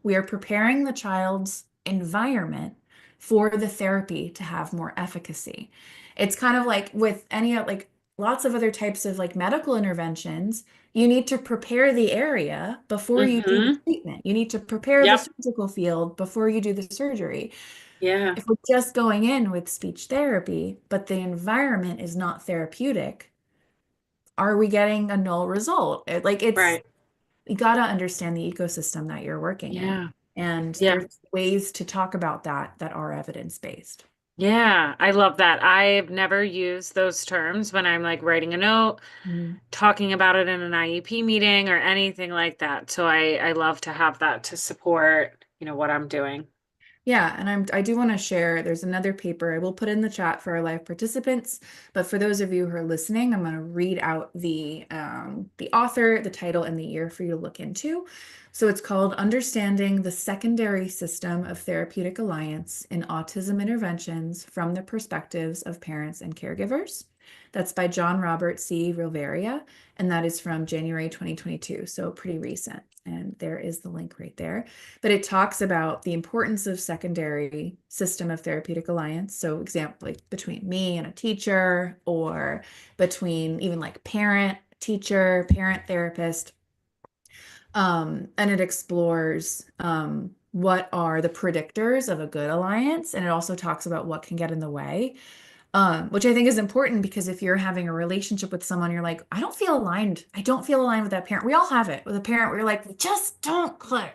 S2: We are preparing the child's environment for the therapy to have more efficacy. It's kind of like with any like lots of other types of like medical interventions, you need to prepare the area before you do the
S3: Hmm.
S2: treatment. You need to prepare the
S3: Yep.
S2: surgical field before you do the surgery.
S3: Yeah.
S2: If we're just going in with speech therapy, but the environment is not therapeutic, are we getting a null result? Like it's
S3: Right.
S2: you got to understand the ecosystem that you're working in.
S3: Yeah.
S2: And
S3: Yeah.
S2: there's ways to talk about that are evidence-based.
S3: Yeah. I love that. I've never used those terms when I'm like writing a note,
S2: Mm.
S3: talking about it in an IEP meeting or anything like that. So I love to have that to support, what I'm doing.
S2: Yeah, and I do want to share, there's another paper I will put in the chat for our live participants, but for those of you who are listening, I'm going to read out the author, the title, and the year for you to look into. So it's called Understanding the Secondary System of Therapeutic Alliance in Autism Interventions from the Perspectives of Parents and Caregivers. That's by John Robert C. Rilveria, and that is from January 2022, so pretty recent. And there is the link right there. But it talks about the importance of secondary system of therapeutic alliance. So example, like between me and a teacher, or between even like parent, teacher, parent, therapist. And it explores what are the predictors of a good alliance. And it also talks about what can get in the way. Which I think is important because if you're having a relationship with someone, you're like, I don't feel aligned. I don't feel aligned with that parent. We all have it with a parent where you're like, we just don't click.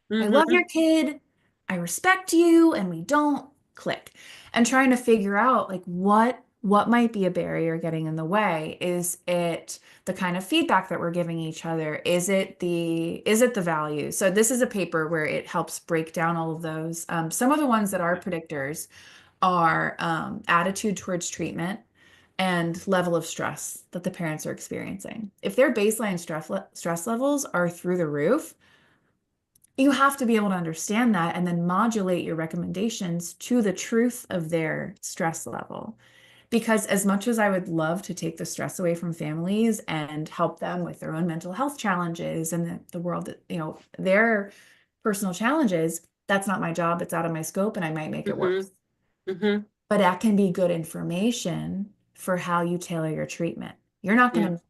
S2: I love your kid, I respect you, and we don't click. And trying to figure out like what might be a barrier getting in the way. Is it the kind of feedback that we're giving each other? Is it the value? So this is a paper where it helps break down all of those. Some of the ones that are predictors are attitude towards treatment and level of stress that the parents are experiencing. If their baseline stress levels are through the roof, you have to be able to understand that and then modulate your recommendations to the truth of their stress level. Because as much as I would love to take the stress away from families and help them with their own mental health challenges and the world that, their personal challenges, that's not my job. It's out of my scope and I might make it worse. But that can be good information for how you tailor your treatment. You're not going to make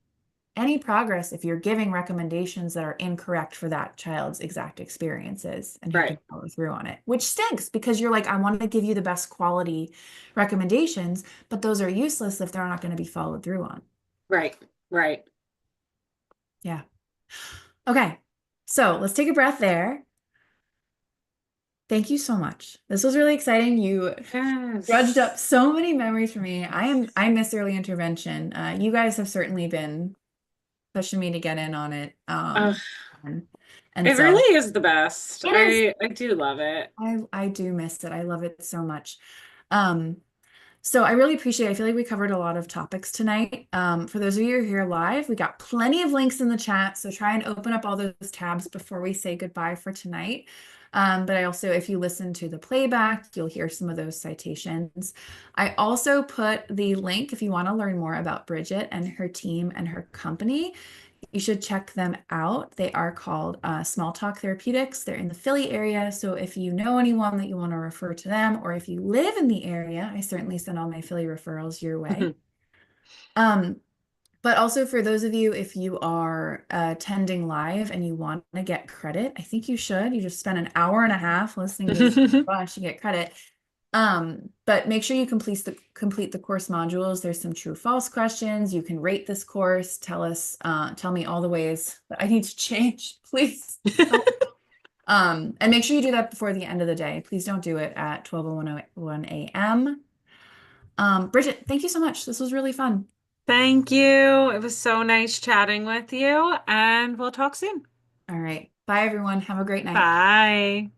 S2: any progress if you're giving recommendations that are incorrect for that child's exact experiences and who can follow through on it, which stinks because you're like, I want to give you the best quality recommendations, but those are useless if they're not going to be followed through on.
S3: Right.
S2: Yeah. Okay. So let's take a breath there. Thank you so much. This was really exciting. You dredged up so many memories for me. I miss early intervention. You guys have certainly been pushing me to get in on it.
S3: It
S2: So
S3: really is the best.
S2: it is.
S3: I do love it.
S2: I do miss it. I love it so much. So I really appreciate it. I feel like we covered a lot of topics tonight. For those of you who are here live, we got plenty of links in the chat. So try and open up all those tabs before we say goodbye for tonight. But I also, if you listen to the playback, you'll hear some of those citations. I also put the link if you want to learn more about Bridget and her team and her company. You should check them out. They are called Small Talk Therapeutics. They're in the Philly area. So if you know anyone that you want to refer to them, or if you live in the area, I certainly send all my Philly referrals your way. But also for those of you, if you are attending live and you want to get credit, I think you should. You just spend an hour and a half listening to this bunch, you get credit. But make sure you complete the course modules. There's some true false questions. You can rate this course. Tell me all the ways that I need to change, please. And make sure you do that before the end of the day. Please don't do it at 12:01 a.m. Bridget, thank you so much. This was really fun.
S3: Thank you. It was so nice chatting with you, and we'll talk soon.
S2: All right. Bye, everyone. Have a great night.
S3: Bye.